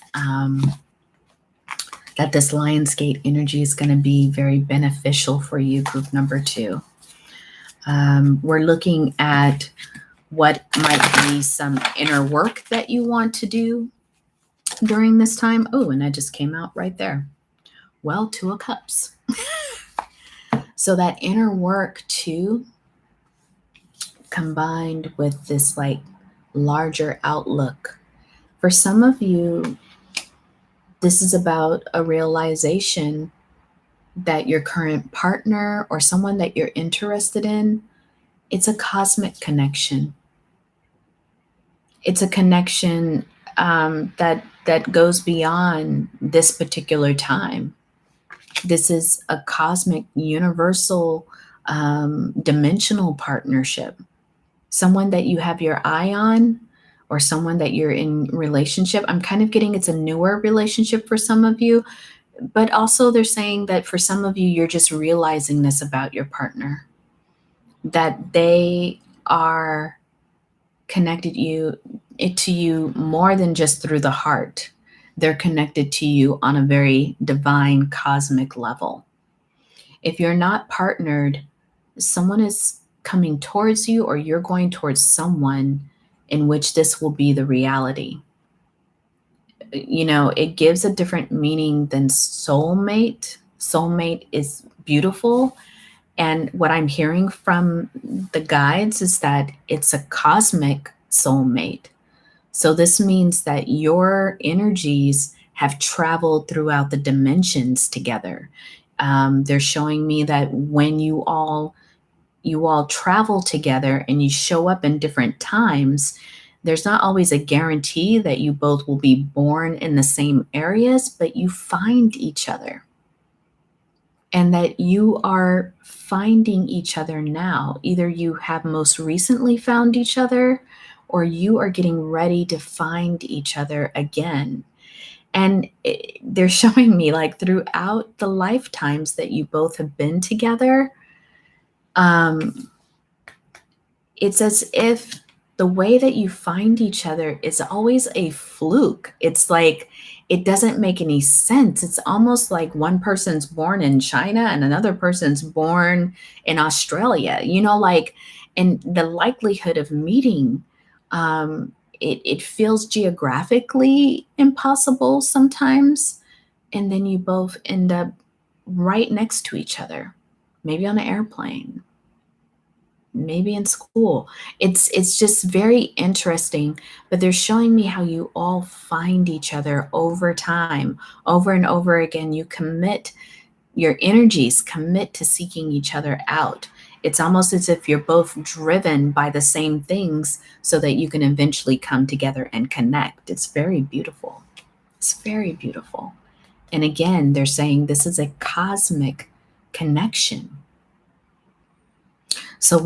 this Lionsgate energy is going to be very beneficial for you, group number 2. We're looking at what might be some inner work that you want to do during this time. Oh, and that just came out right there. Well, 2 of Cups. So that inner work too, combined with this like larger outlook. For some of you, this is about a realization that your current partner or someone that you're interested in, it's a cosmic connection. It's a connection that goes beyond this particular time. This is a cosmic, universal, dimensional partnership. Someone that you have your eye on, or someone that you're in relationship. I'm kind of getting it's a newer relationship for some of you, but also they're saying that for some of you, you're just realizing this about your partner, that they are connected to you more than just through the heart. They're connected to you on a very divine cosmic level. If you're not partnered, someone is coming towards you, or you're going towards someone in which this will be the reality. It gives a different meaning than soulmate. Soulmate is beautiful. And what I'm hearing from the guides is that it's a cosmic soulmate. So this means that your energies have traveled throughout the dimensions together. They're showing me that when you all travel together and you show up in different times, there's not always a guarantee that you both will be born in the same areas, but you find each other. And that you are finding each other now. Either you have most recently found each other, or you are getting ready to find each other again. And they're showing me like throughout the lifetimes that you both have been together, it's as if the way that you find each other is always a fluke. It's like, it doesn't make any sense. It's almost like one person's born in China and another person's born in Australia, and the likelihood of meeting, it feels geographically impossible sometimes. And then you both end up right next to each other, maybe on an airplane, maybe in school. It's just very interesting, but they're showing me how you all find each other over time, over and over again. You commit, your energies commit to seeking each other out. It's almost as if you're both driven by the same things so that you can eventually come together and connect. It's very beautiful. It's very beautiful. And again, they're saying this is a cosmic connection. So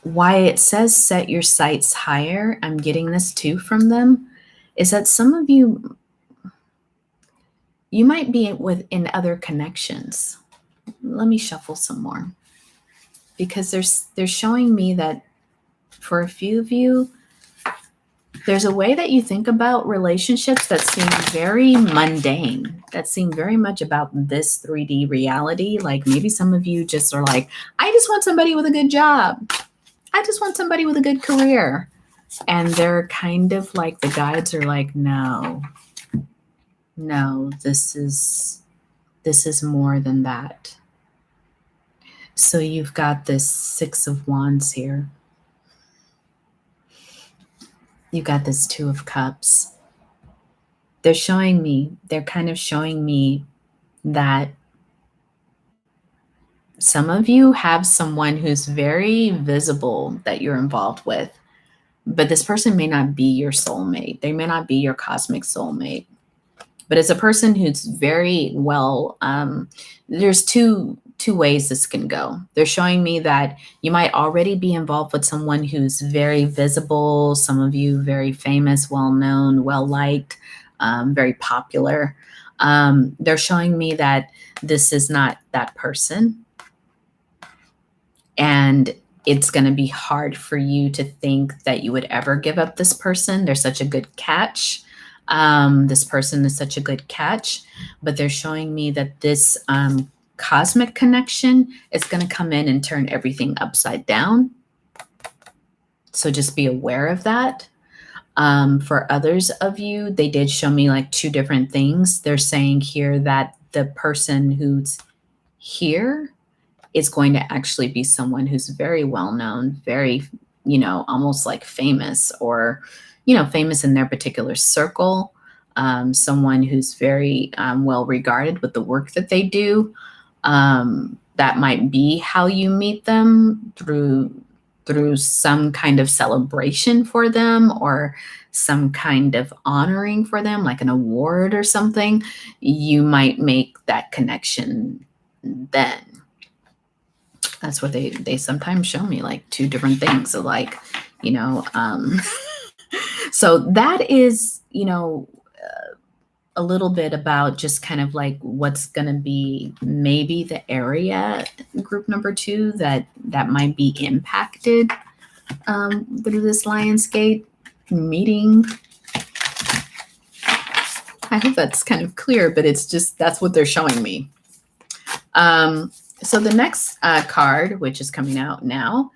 why it says set your sights higher, I'm getting this too from them, is that some of you might be in other connections. Let me shuffle some more, because they're showing me that for a few of you, there's a way that you think about relationships that seem very mundane, that seem very much about this 3D reality. Like maybe some of you just are like, I just want somebody with a good job. I just want somebody with a good career. And they're kind of like, the guides are like, no, this is more than that. So you've got this 6 of Wands here. You got this Two of Cups. They're kind of showing me that some of you have someone who's very visible that you're involved with, but this person may not be your soulmate. They may not be your cosmic soulmate, but it's a person who's very well. There's two ways this can go. They're showing me that you might already be involved with someone who's very visible. Some of you very famous, well known, well liked, very popular. They're showing me that this is not that person. And it's going to be hard for you to think that you would ever give up this person. They're such a good catch. This person is such a good catch, but they're showing me that this cosmic connection is going to come in and turn everything upside down. So just be aware of that. For others of you, they did show me like two different things. They're saying here that the person who's here is going to actually be someone who's very well known, very, almost like famous, or, famous in their particular circle. Someone who's very well regarded with the work that they do. That might be how you meet them, through some kind of celebration for them, or some kind of honoring for them, like an award or something. You might make that connection then. That's what they sometimes show me, like two different things. So like, so that is, a little bit about just kind of like what's going to be maybe the area, group number 2, that might be impacted through this Lionsgate meeting. I hope that's kind of clear, but it's just, that's what they're showing me. So the next card, which is coming out now,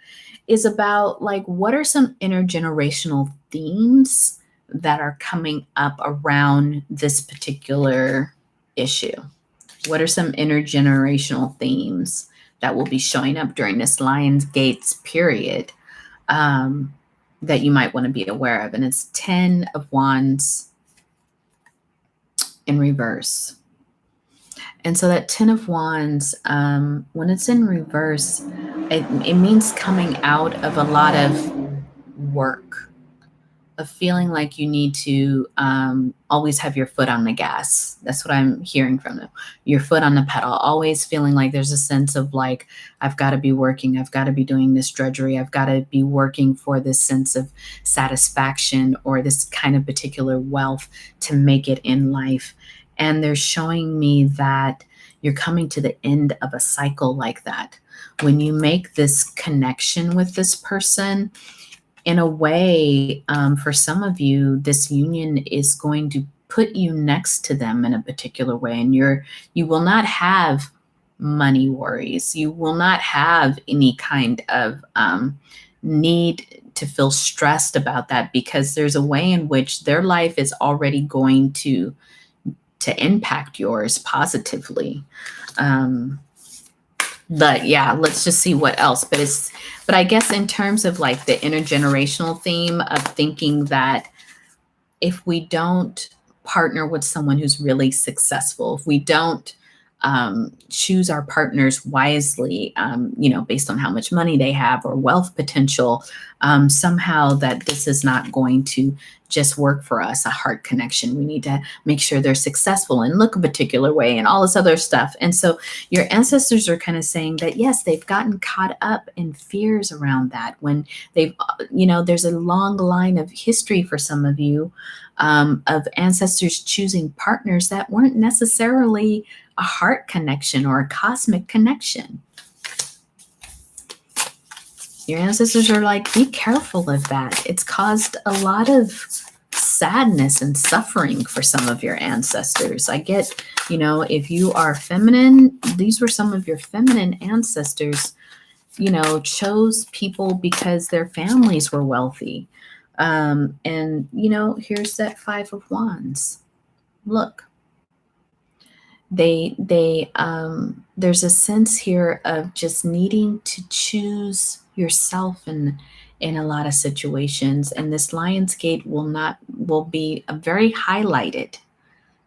is about like, what are some intergenerational themes that are coming up around this particular issue? What are some intergenerational themes that will be showing up during this Lionsgate's period that you might want to be aware of? And it's 10 of Wands in reverse. And so that 10 of Wands, when it's in reverse, it means coming out of a lot of work, of feeling like you need to always have your foot on the gas. That's what I'm hearing from them. Your foot on the pedal, always feeling like there's a sense of like, I've got to be working. I've got to be doing this drudgery. I've got to be working for this sense of satisfaction or this kind of particular wealth to make it in life. And they're showing me that you're coming to the end of a cycle like that. When you make this connection with this person, in a way, for some of you, this union is going to put you next to them in a particular way. And you will not have money worries. You will not have any kind of need to feel stressed about that, because there's a way in which their life is already going to impact yours positively. But yeah, let's just see what else. But I guess in terms of like the intergenerational theme of thinking that if we don't partner with someone who's really successful, if we don't choose our partners wisely, based on how much money they have or wealth potential, somehow that this is not going to just work for us, a heart connection. We need to make sure they're successful and look a particular way and all this other stuff. And so your ancestors are kind of saying that, yes, they've gotten caught up in fears around that when they've, there's a long line of history for some of you of ancestors choosing partners that weren't necessarily a heart connection or a cosmic connection. Your ancestors are like, be careful of that. It's caused a lot of sadness and suffering for some of your ancestors. I get, if you are feminine, these were some of your feminine ancestors, chose people because their families were wealthy. And, here's that 5 of Wands. Look. There's a sense here of just needing to choose yourself and in a lot of situations. And this Lion's Gate will be a very highlighted,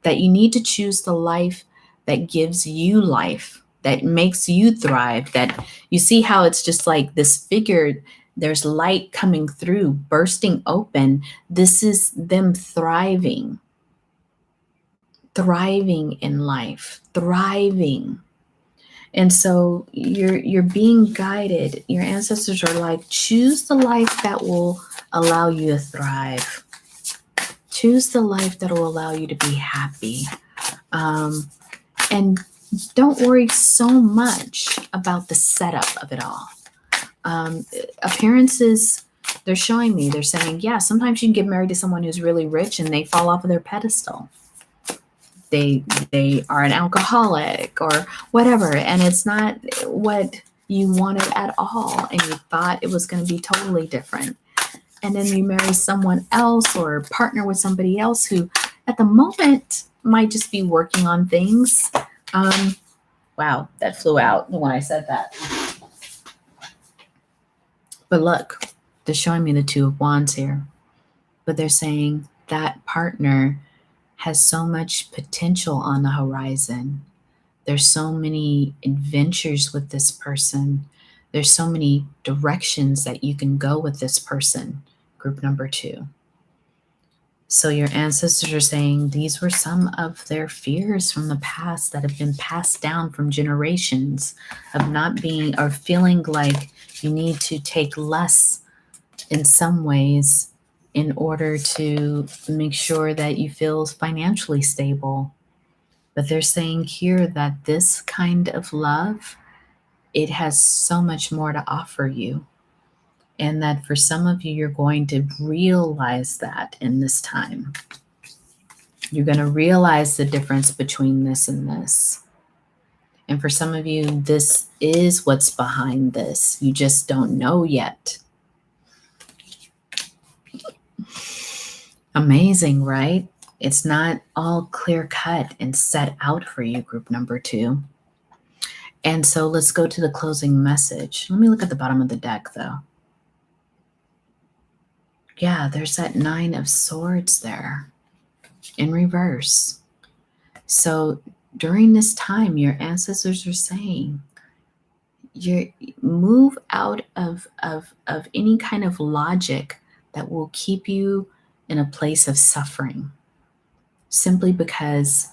that you need to choose the life that gives you life, that makes you thrive, that you see how it's just like this figure, there's light coming through, bursting open. This is them thriving in life, thriving. And so you're being guided. Your ancestors are like, choose the life that will allow you to thrive. Choose the life that will allow you to be happy. And don't worry so much about the setup of it all. Appearances, they're showing me, they're saying, yeah, sometimes you can get married to someone who's really rich and they fall off of their pedestal. They are an alcoholic or whatever, and it's not what you wanted at all, and you thought it was going to be totally different. And then you marry someone else or partner with somebody else who at the moment might just be working on things. Wow, that flew out when I said that. But look, they're showing me the Two of Wands here. But they're saying that partner has so much potential on the horizon. There's so many adventures with this person. There's so many directions that you can go with this person, group number 2. So your ancestors are saying these were some of their fears from the past that have been passed down from generations of not being or feeling like you need to take less in some ways in order to make sure that you feel financially stable. But they're saying here that this kind of love, it has so much more to offer you. And that for some of you, you're going to realize that in this time. You're going to realize the difference between this and this. And for some of you, this is what's behind this. You just don't know yet. Amazing, right? It's not all clear cut and set out for you, group number 2. And so let's go to the closing message. Let me look at the bottom of the deck, though. Yeah, there's that 9 of Swords there in reverse. So during this time, your ancestors are saying, you move out of any kind of logic that will keep you in a place of suffering simply because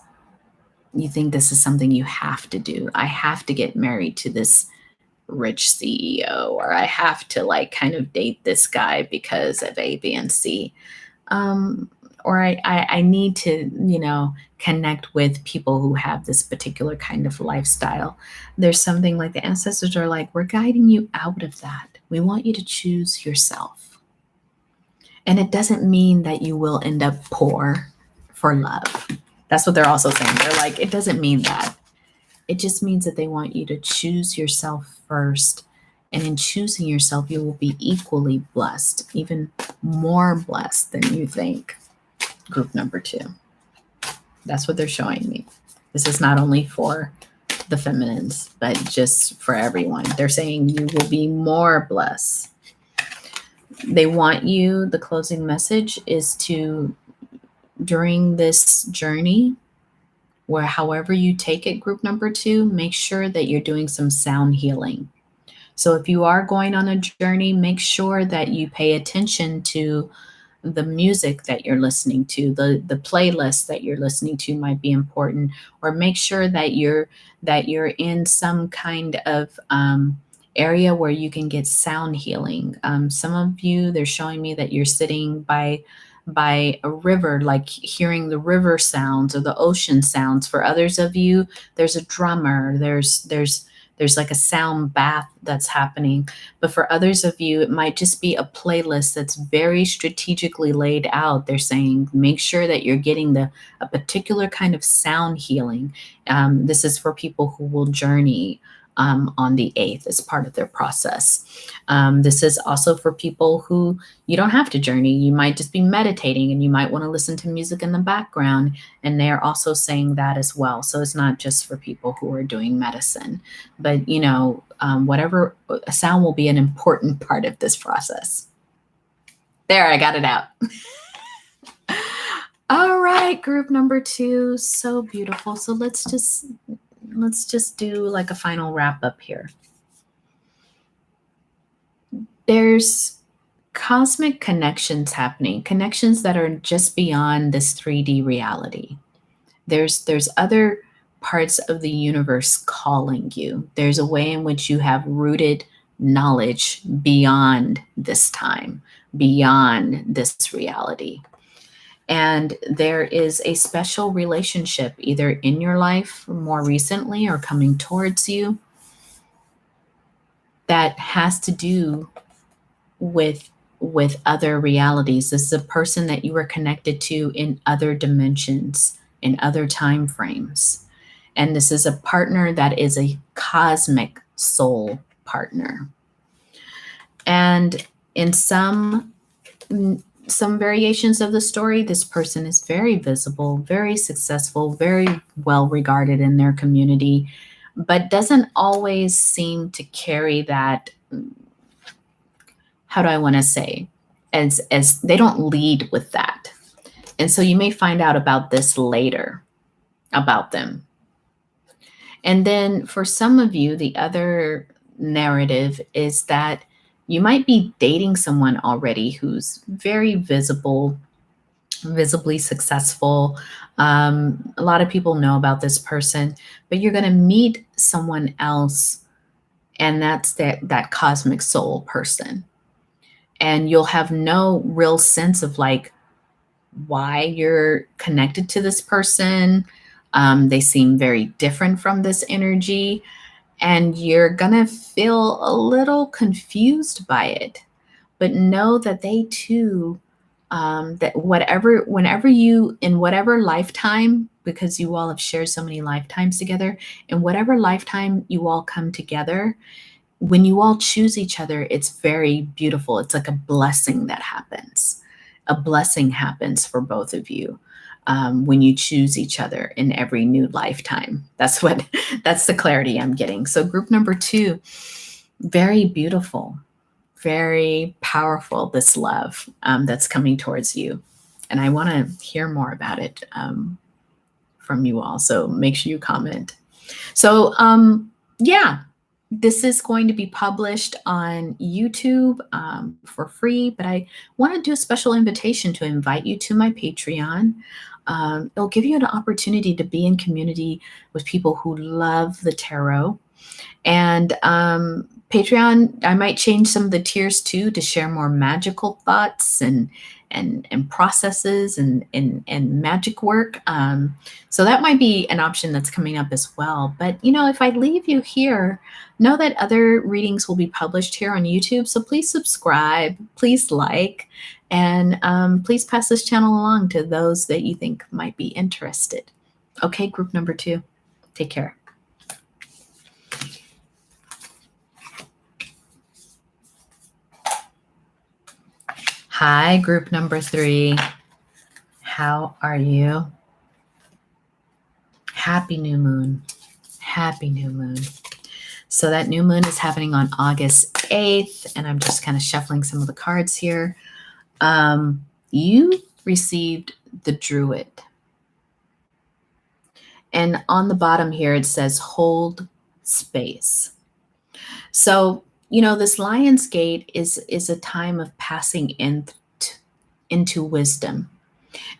you think this is something you have to do. I have to get married to this rich CEO, or I have to like kind of date this guy because of A, B, and C. Or I need to, connect with people who have this particular kind of lifestyle. There's something like the ancestors are like, we're guiding you out of that. We want you to choose yourself. And it doesn't mean that you will end up poor for love. That's what they're also saying. They're like, it doesn't mean that. It just means that they want you to choose yourself first. And in choosing yourself, you will be equally blessed, even more blessed than you think. Group number 2. That's what they're showing me. This is not only for the feminines, but just for everyone. They're saying you will be more blessed. They want you, the closing message is to, during this journey, where however you take it, group number 2, make sure that you're doing some sound healing. So if you are going on a journey, make sure that you pay attention to the music that you're listening to, the playlist that you're listening to might be important, or make sure that you're in some kind of area where you can get sound healing. Some of you, they're showing me that you're sitting by a river, like hearing the river sounds or the ocean sounds. For others of you, there's a drummer, there's like a sound bath that's happening. But for others of you, it might just be a playlist that's very strategically laid out. They're saying, make sure that you're getting a particular kind of sound healing. This is for people who will journey on the 8th as part of their process. This is also for people who you don't have to journey. You might just be meditating and you might want to listen to music in the background. And they're also saying that as well. So it's not just for people who are doing medicine, but whatever sound will be an important part of this process. There, I got it out. All right, group number 2, so beautiful. So let's just do like a final wrap up here. There's cosmic connections happening, connections that are just beyond this 3D reality. There's other parts of the universe calling you. There's a way in which you have rooted knowledge beyond this time, beyond this reality. And there is a special relationship either in your life more recently or coming towards you that has to do with other realities. This is a person that you were connected to in other dimensions, in other time frames. And this is a partner that is a cosmic soul partner. And in some variations of the story, this person is very visible, very successful, very well regarded in their community, but doesn't always seem to carry that, how do I want to say, as they don't lead with that. And so you may find out about this later, about them. And then for some of you, the other narrative is that you might be dating someone already who's very visible, visibly successful. A lot of people know about this person, but you're going to meet someone else, and that's that cosmic soul person. And you'll have no real sense of like why you're connected to this person. They seem very different from this energy, and you're gonna feel a little confused by it. But know that they too, that whenever you, in whatever lifetime, because you all have shared so many lifetimes together, in whatever lifetime you all come together, when you all choose each other, it's very beautiful. It's like a blessing that happens. A blessing happens for both of you when you choose each other in every new lifetime. That's the clarity I'm getting. So group number 2, very beautiful, very powerful, this love that's coming towards you. And I want to hear more about it from you all. So make sure you comment. So yeah. This is going to be published on YouTube for free, but I want to do a special invitation to invite you to my Patreon. It'll give you an opportunity to be in community with people who love the tarot. And Patreon, I might change some of the tiers too to share more magical thoughts and processes and magic work. So that might be an option that's coming up as well. But if I leave you here, know that other readings will be published here on YouTube. So please subscribe, please like, and please pass this channel along to those that you think might be interested. Okay, group number 2, take care. Hi, group number 3. How are you? Happy new moon. Happy new moon. So that new moon is happening on August 8th, and I'm just kind of shuffling some of the cards here. You received the Druid. And on the bottom here, it says hold space. So this Lion's Gate is a time of passing into wisdom.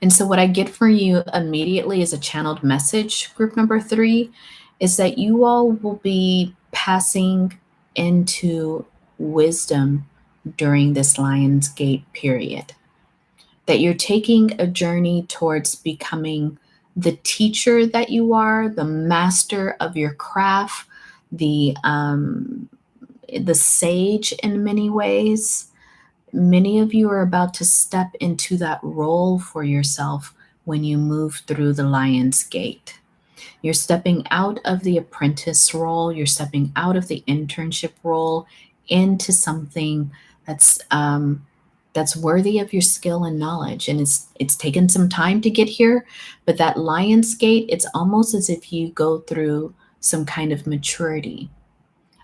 And so what I get for you immediately as a channeled message, group number 3, is that you all will be passing into wisdom during this Lion's Gate period. That you're taking a journey towards becoming the teacher that you are, the master of your craft, the sage in many ways. Many of you are about to step into that role for yourself when you move through the Lion's Gate. You're stepping out of the apprentice role. You're stepping out of the internship role into something that's worthy of your skill and knowledge. And it's taken some time to get here, but that Lion's Gate, it's almost as if you go through some kind of maturity.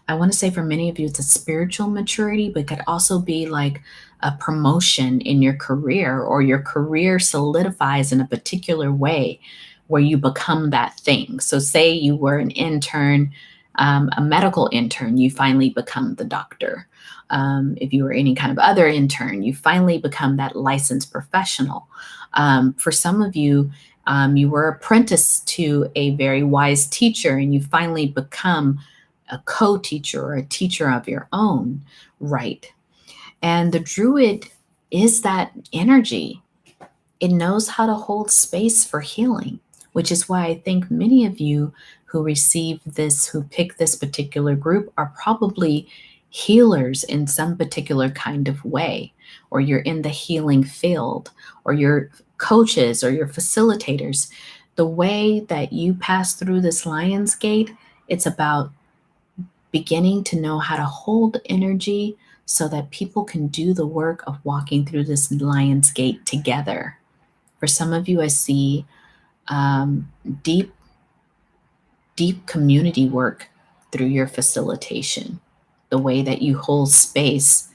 I want to say for many of you, it's a spiritual maturity, but it could also be like a promotion in your career, or your career solidifies in a particular way where you become that thing. So, say you were an intern, a medical intern, you finally become the doctor. If you were any kind of other intern, you finally become that licensed professional. For some of you, you were apprenticed to a very wise teacher and you finally become a co-teacher or a teacher of your own right. And the druid is that energy. It knows how to hold space for healing, which is why I think many of you who receive this, who pick this particular group, are probably healers in some particular kind of way, or you're in the healing field, or you're coaches or you're facilitators. The way that you pass through this lion's gate, it's about beginning to know how to hold energy so that people can do the work of walking through this lion's gate together. For some of you, I see um, deep, deep community work through your facilitation. The way that you hold space,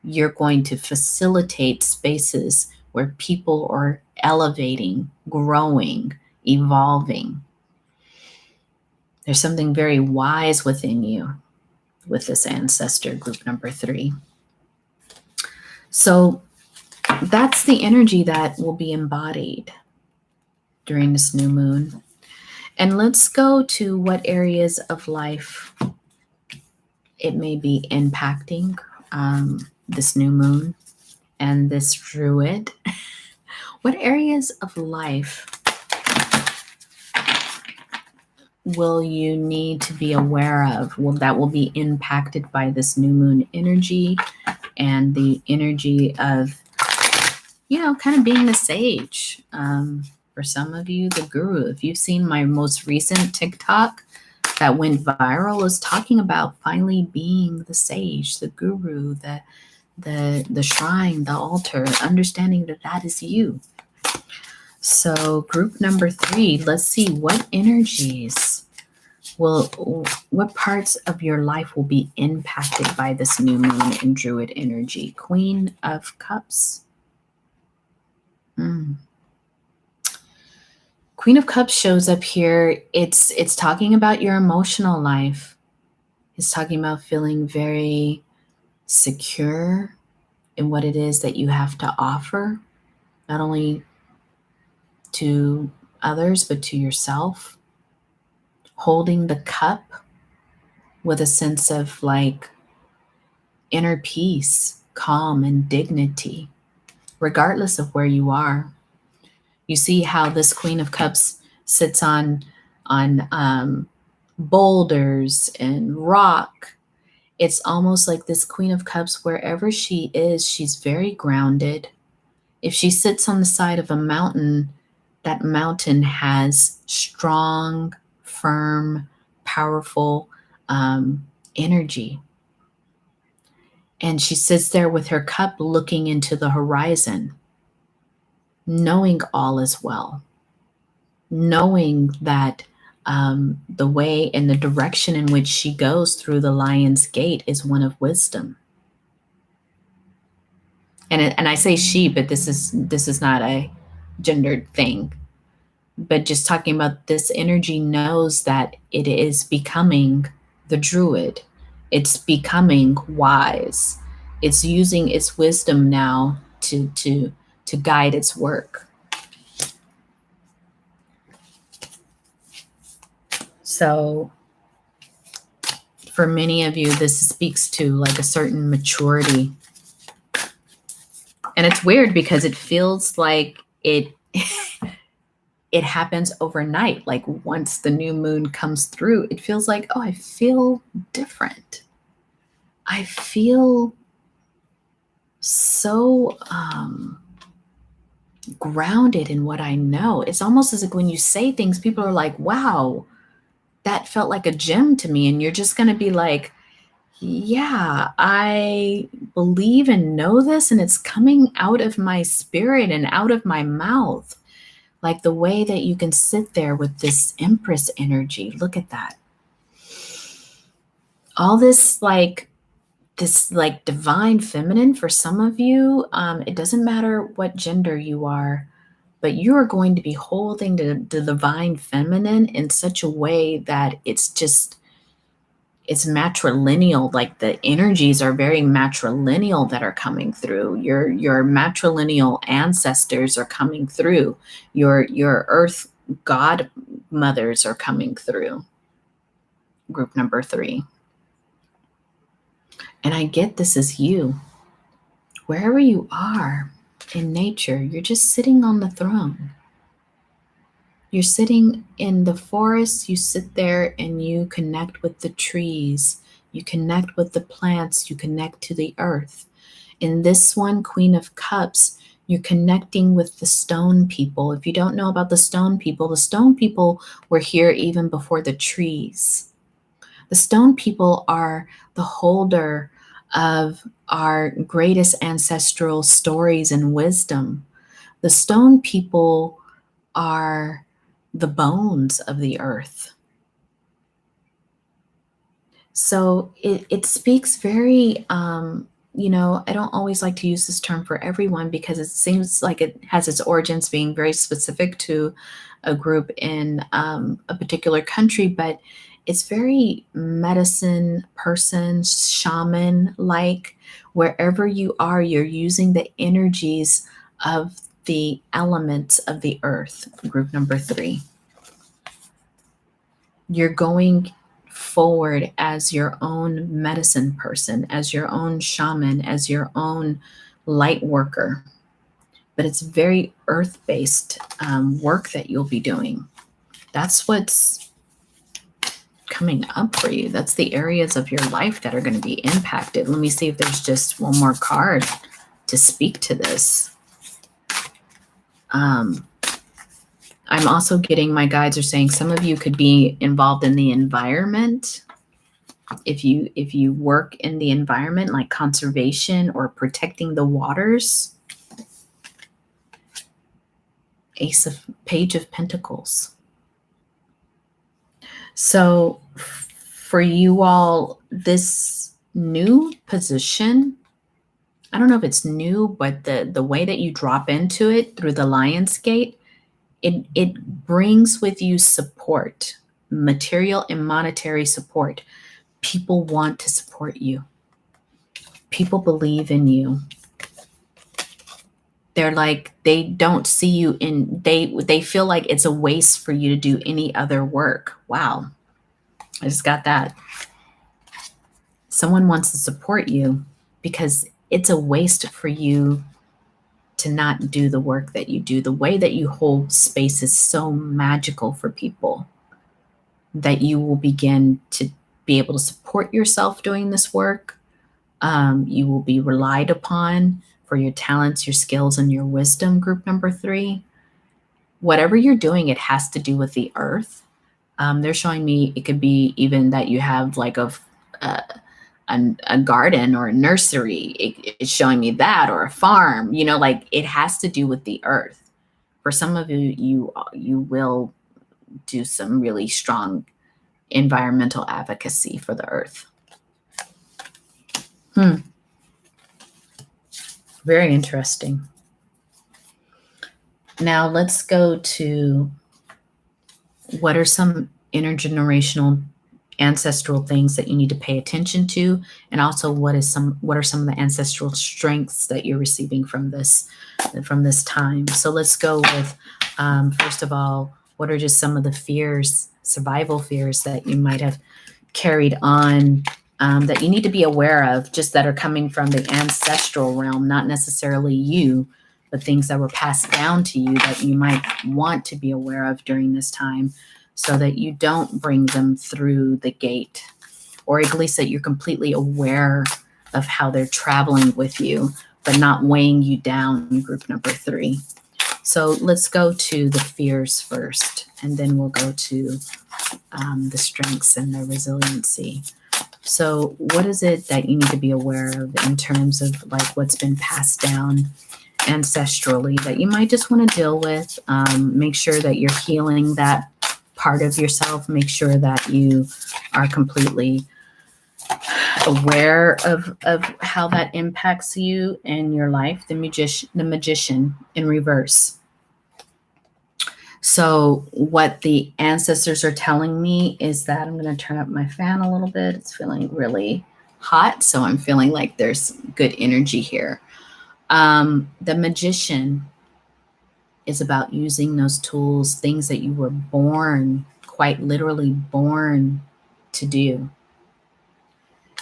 you're going to facilitate spaces where people are elevating, growing, evolving. There's something very wise within you with this ancestor group number 3. So that's the energy that will be embodied during this new moon. And let's go to what areas of life it may be impacting this new moon and this druid. What areas of life will you need to be aware of? Well, that will be impacted by this new moon energy and the energy of, kind of being the sage. For some of you, the guru. If you've seen my most recent TikTok that went viral, is talking about finally being the sage, the guru, the shrine, the altar, understanding that that is you. So group number 3, let's see what energies what parts of your life will be impacted by this new moon in druid energy. Queen of Cups. Queen of Cups shows up here. It's talking about your emotional life. It's talking about feeling very secure in what it is that you have to offer, not only to others, but to yourself. Holding the cup with a sense of like inner peace, calm, and dignity, regardless of where you are. You see how this Queen of Cups sits on boulders and rock. It's almost like this Queen of Cups, wherever she is, she's very grounded. If she sits on the side of a mountain, that mountain has strong, firm, powerful energy. And she sits there with her cup looking into the horizon, knowing all is well, knowing that the way and the direction in which she goes through the lion's gate is one of wisdom. And I say she, but this is not a gendered thing. But just talking about this energy knows that it is becoming the druid. It's becoming wise. It's using its wisdom now to guide its work. So for many of you, this speaks to like a certain maturity. And it's weird because it feels like it happens overnight. Like once the new moon comes through, it feels like, oh, I feel different. I feel so grounded in what I know. It's almost as if when you say things, people are like, wow, that felt like a gem to me. And you're just going to be like, yeah, I believe and know this, and it's coming out of my spirit and out of my mouth. Like the way that you can sit there with this Empress energy. Look at that. all this like divine feminine for some of you. It doesn't matter what gender you are, but you are going to be holding the divine feminine in such a way that it's matrilineal. Like the energies are very matrilineal that are coming through. Your matrilineal ancestors are coming through. Your earth godmothers are coming through. Group number 3. And I get this is you. Wherever you are in nature, you're just sitting on the throne. You're sitting in the forest, you sit there and you connect with the trees, you connect with the plants, you connect to the earth. In this one, Queen of Cups, you're connecting with the stone people. If you don't know about the stone people were here even before the trees. The stone people are the holder of our greatest ancestral stories and wisdom. The stone people are the bones of the earth. So it speaks very, I don't always like to use this term for everyone because it seems like it has its origins being very specific to a group in a particular country, but it's very medicine person, shaman like. Wherever you are, you're using the energies of the elements of the earth. Group number 3. You're going forward as your own medicine person, as your own shaman, as your own light worker. But it's very earth-based work that you'll be doing. That's what's coming up for you. That's the areas of your life that are going to be impacted. Let me see if there's just one more card to speak to this. I'm also getting, my guides are saying some of you could be involved in the environment. If you work in the environment, like conservation or protecting the waters. Page of Pentacles. So for you all, this new position, I don't know if it's new, but the way that you drop into it through the Lion's Gate, it brings with you support, material and monetary support. People want to support you. People believe in you. They're like, they don't see you in, they feel like it's a waste for you to do any other work. Wow. I just got that. Someone wants to support you because it's a waste for you to not do the work that you do. The way that you hold space is so magical for people that you will begin to be able to support yourself doing this work. You will be relied upon for your talents, your skills, and your wisdom. Group number 3. Whatever you're doing, it has to do with the earth. They're showing me it could be even that you have like a garden or a nursery. It's showing me that, or a farm. Like it has to do with the earth. For some of you will do some really strong environmental advocacy for the earth. Very interesting. Now let's go to what are some intergenerational ancestral things that you need to pay attention to, and also what are some of the ancestral strengths that you're receiving from this time. So let's go with first of all, what are just some of the fears, survival fears that you might have carried on that you need to be aware of, just that are coming from the ancestral realm, not necessarily you, but things that were passed down to you that you might want to be aware of during this time, so that you don't bring them through the gate, or at least that you're completely aware of how they're traveling with you, but not weighing you down. Group number 3. So let's go to the fears first, and then we'll go to the strengths and the resiliency. So what is it that you need to be aware of in terms of like what's been passed down ancestrally that you might just want to deal with? Make sure that you're healing that part of yourself. Make sure that you are completely aware of how that impacts you and your life. The magician in reverse. So what the ancestors are telling me is that I'm going to turn up my fan a little bit. It's feeling really hot, so I'm feeling like there's good energy here. The magician is about using those tools, things that you were born, quite literally born to do.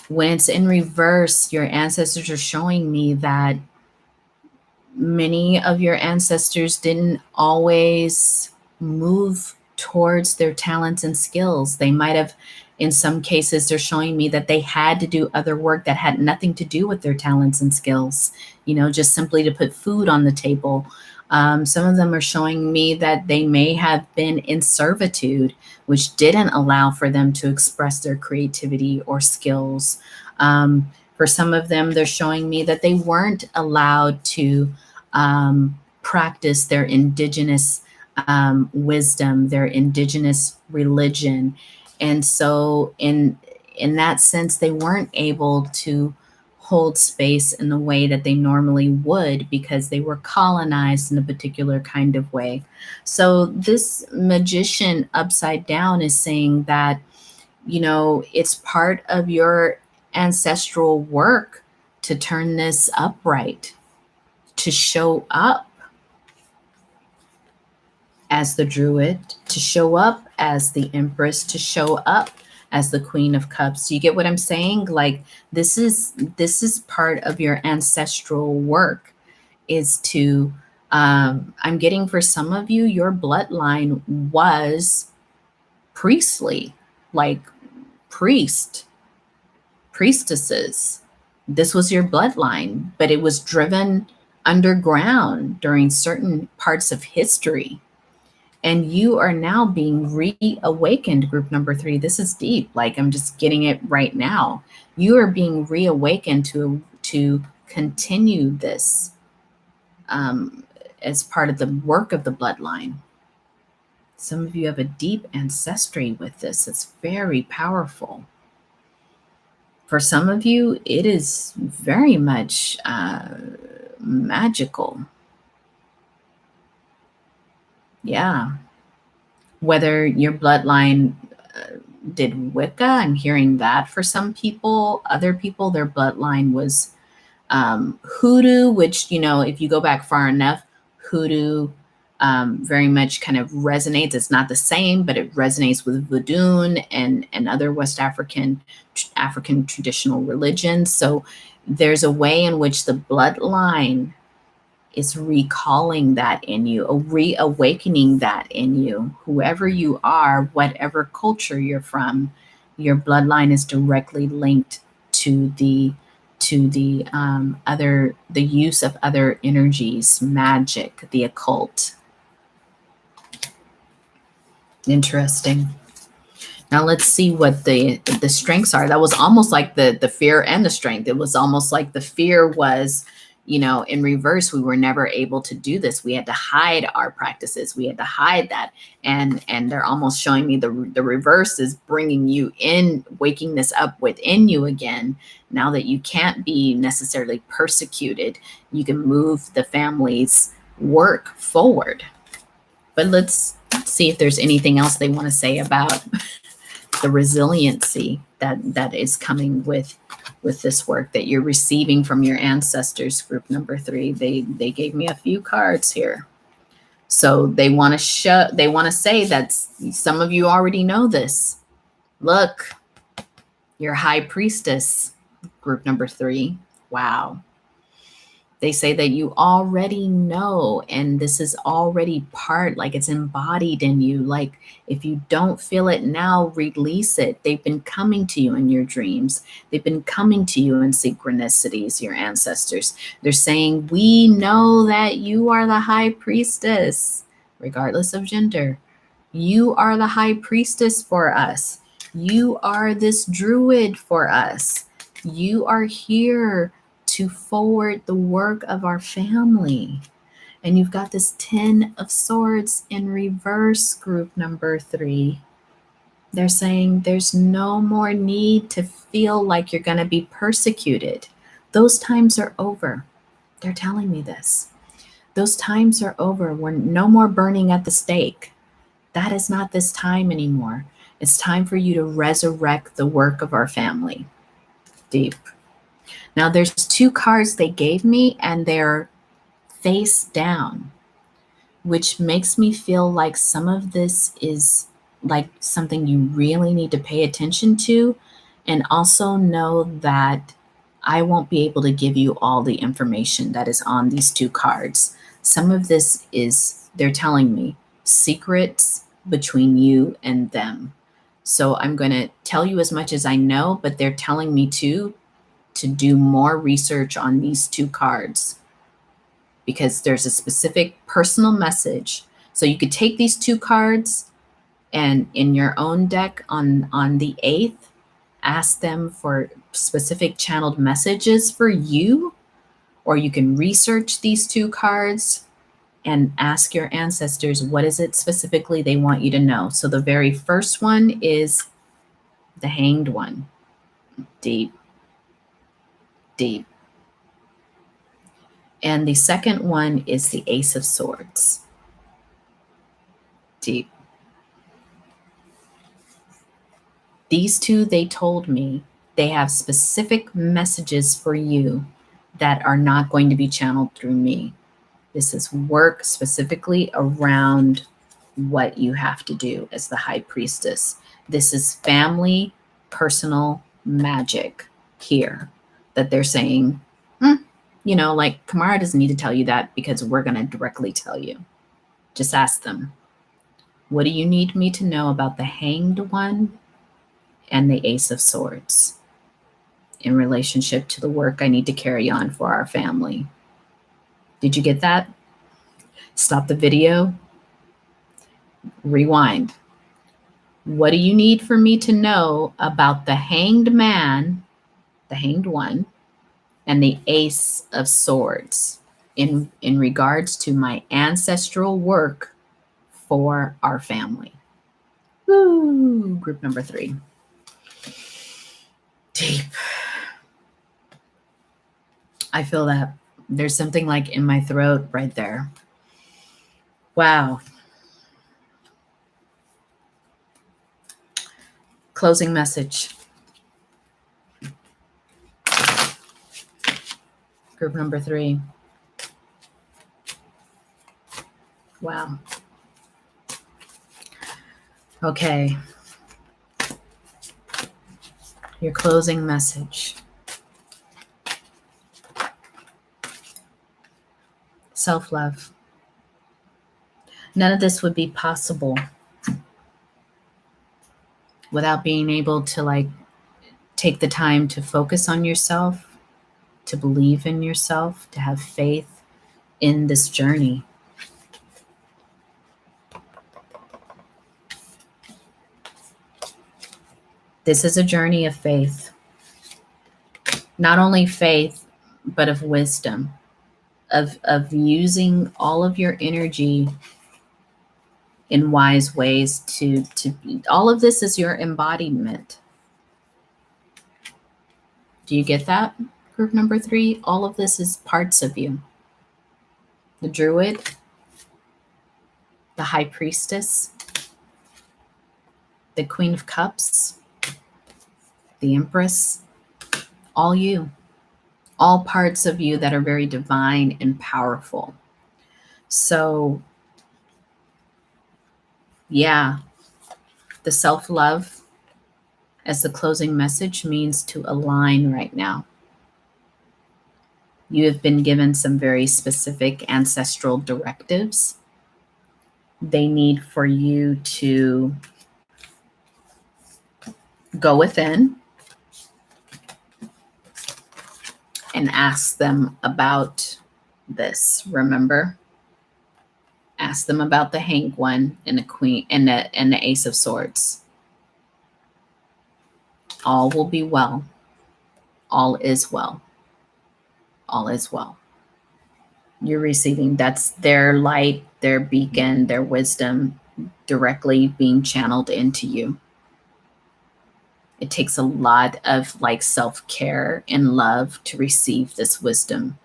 When it's in reverse, your ancestors are showing me that many of your ancestors didn't always move towards their talents and skills. They might have, in some cases, they're showing me that they had to do other work that had nothing to do with their talents and skills, just simply to put food on the table. Some of them are showing me that they may have been in servitude, which didn't allow for them to express their creativity or skills. For some of them, they're showing me that they weren't allowed to practice their indigenous wisdom, their indigenous religion. And so in that sense, they weren't able to hold space in the way that they normally would because they were colonized in a particular kind of way. So this magician upside down is saying that, it's part of your ancestral work to turn this upright, to show up as the Druid, to show up as the Empress, to show up as the Queen of Cups. You get what I'm saying? Like this is part of your ancestral work, is to I'm getting, for some of you, your bloodline was priestly, like priestesses. This was your bloodline, but it was driven underground during certain parts of history. And you are now being reawakened, group number 3. This is deep. Like, I'm just getting it right now. You are being reawakened to continue this as part of the work of the bloodline. Some of you have a deep ancestry with this. It's very powerful. For some of you, it is very much magical. Yeah. Whether your bloodline did Wicca, I'm hearing that for some people. Other people, their bloodline was hoodoo, which, if you go back far enough, hoodoo very much kind of resonates. It's not the same, but it resonates with voodoo and other West African traditional religions. So there's a way in which the bloodline is recalling that in you, reawakening that in you. Whoever you are, whatever culture you're from, your bloodline is directly linked to the use of other energies, magic, the occult. Interesting. Now let's see what the strengths are. That was almost like the fear and the strength. It was almost like the fear was, in reverse. We were never able to do this. We had to hide our practices. We had to hide that. And they're almost showing me the reverse is bringing you in, waking this up within you again. Now that you can't be necessarily persecuted, you can move the family's work forward. But let's see if there's anything else they want to say about the resiliency that is coming with this work that you're receiving from your ancestors. Group number 3, they gave me a few cards here. So they want to say that some of you already know this. Look, your high priestess, group number 3. Wow. They say that you already know, and this is already part, like it's embodied in you. Like if you don't feel it now, release it. They've been coming to you in your dreams. They've been coming to you in synchronicities, your ancestors. They're saying, we know that you are the high priestess, regardless of gender. You are the high priestess for us. You are this druid for us. You are here to forward the work of our family. And you've got this 10 of Swords in reverse, group number 3. They're saying there's no more need to feel like you're going to be persecuted. Those times are over. They're telling me this. Those times are over. We're no more burning at the stake. That is not this time anymore. It's time for you to resurrect the work of our family. Deep. Now, there's two cards they gave me, and they're face down, which makes me feel like some of this is like something you really need to pay attention to. And also know that I won't be able to give you all the information that is on these two cards. Some of this is, they're telling me, secrets between you and them. So I'm going to tell you as much as I know, but they're telling me to do more research on these two cards because there's a specific personal message. So you could take these two cards and in your own deck on the 8th, ask them for specific channeled messages for you, or you can research these two cards and ask your ancestors what is it specifically they want you to know. So the very first one is the Hanged One. Deep, deep. And the second one is the Ace of Swords. Deep. These two, they told me, they have specific messages for you that are not going to be channeled through me. This is work specifically around what you have to do as the High Priestess. This is family, personal magic here that they're saying, like Kamara doesn't need to tell you that because we're going to directly tell you. Just ask them, what do you need me to know about the Hanged One and the Ace of Swords in relationship to the work I need to carry on for our family? Did you get that? Stop the video. Rewind. What do you need for me to know about the Hanged Man, the Hanged One, and the Ace of Swords in regards to my ancestral work for our family? Woo! Group number 3. Deep. I feel that there's something like in my throat right there. Wow. Closing message. Group number 3. Wow. Okay. Your closing message. Self-love. None of this would be possible without being able to take the time to focus on yourself, to believe in yourself, to have faith in this journey. This is a journey of faith. Not only faith, but of wisdom, of using all of your energy in wise ways to all of this is your embodiment. Do you get that? Group number 3, all of this is parts of you. The Druid, the High Priestess, the Queen of Cups, the Empress, all you. All parts of you that are very divine and powerful. So, yeah, the self-love as the closing message means to align right now. You have been given some very specific ancestral directives. They need for you to go within and ask them about this. Remember? Ask them about the Hanged One and the Queen and the Ace of Swords. All will be well. All is well. All is well. You're receiving, that's their light, their beacon, their wisdom directly being channeled into you. It takes a lot of like self-care and love to receive this wisdom.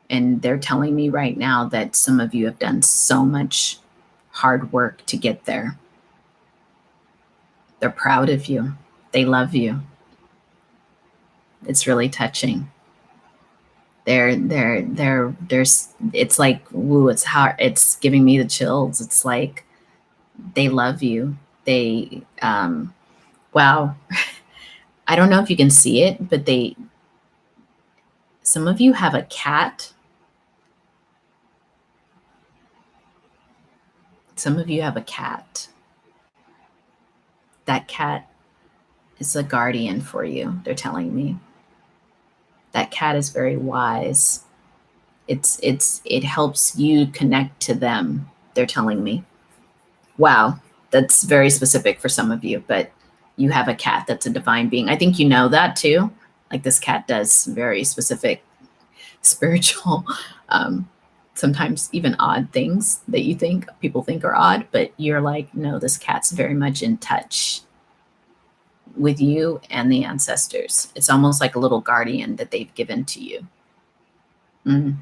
And they're telling me right now that some of you have done so much hard work to get there. They're proud of you. They love you. It's really touching. There's it's like, woo, it's hard. It's giving me the chills. It's like they love you. They, wow. I don't know if you can see it, but some of you have a cat. Some of you have a cat. That cat is a guardian for you, they're telling me. That cat is very wise. It helps you connect to them, they're telling me. Wow, that's very specific for some of you, but you have a cat that's a divine being. I think you know that too. Like this cat does very specific spiritual, um, sometimes even odd things that you think people think are odd, but you're like, no, this cat's very much in touch with you and the ancestors. It's almost like a little guardian that they've given to you. Mm.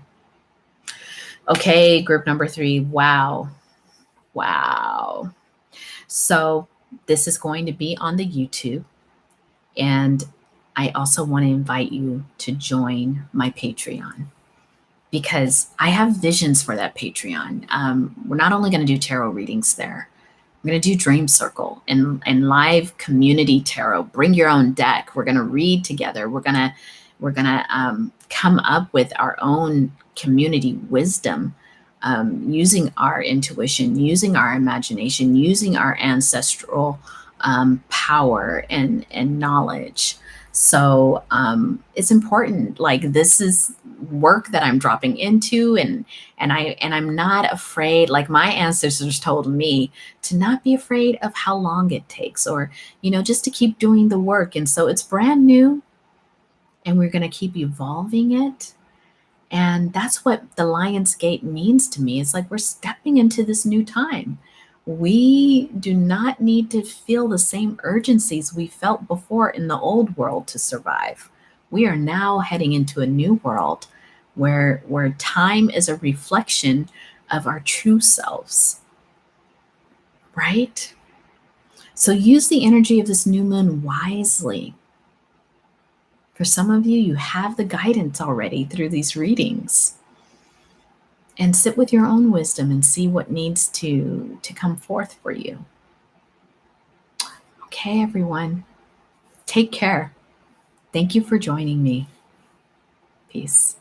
Okay, group number 3. Wow. Wow. So this is going to be on the YouTube. And I also want to invite you to join my Patreon because I have visions for that Patreon. We're not only going to do tarot readings there, we're going to do Dream Circle and live community tarot. Bring your own deck. We're going to read together. We're going to come up with our own community wisdom, using our intuition, using our imagination, using our ancestral power and knowledge. So it's important. Like this is work that I'm dropping into, and I'm not afraid. Like my ancestors told me to not be afraid of how long it takes, or just to keep doing the work. And so it's brand new, and we're going to keep evolving it. And that's what the Lion's Gate means to me. It's like we're stepping into this new time. We do not need to feel the same urgencies we felt before in the old world to survive. We are now heading into a new world where time is a reflection of our true selves, right? So use the energy of this new moon wisely. For some of you, you have the guidance already through these readings. And sit with your own wisdom and see what needs to come forth for you. Okay, everyone. Take care. Thank you for joining me. Peace.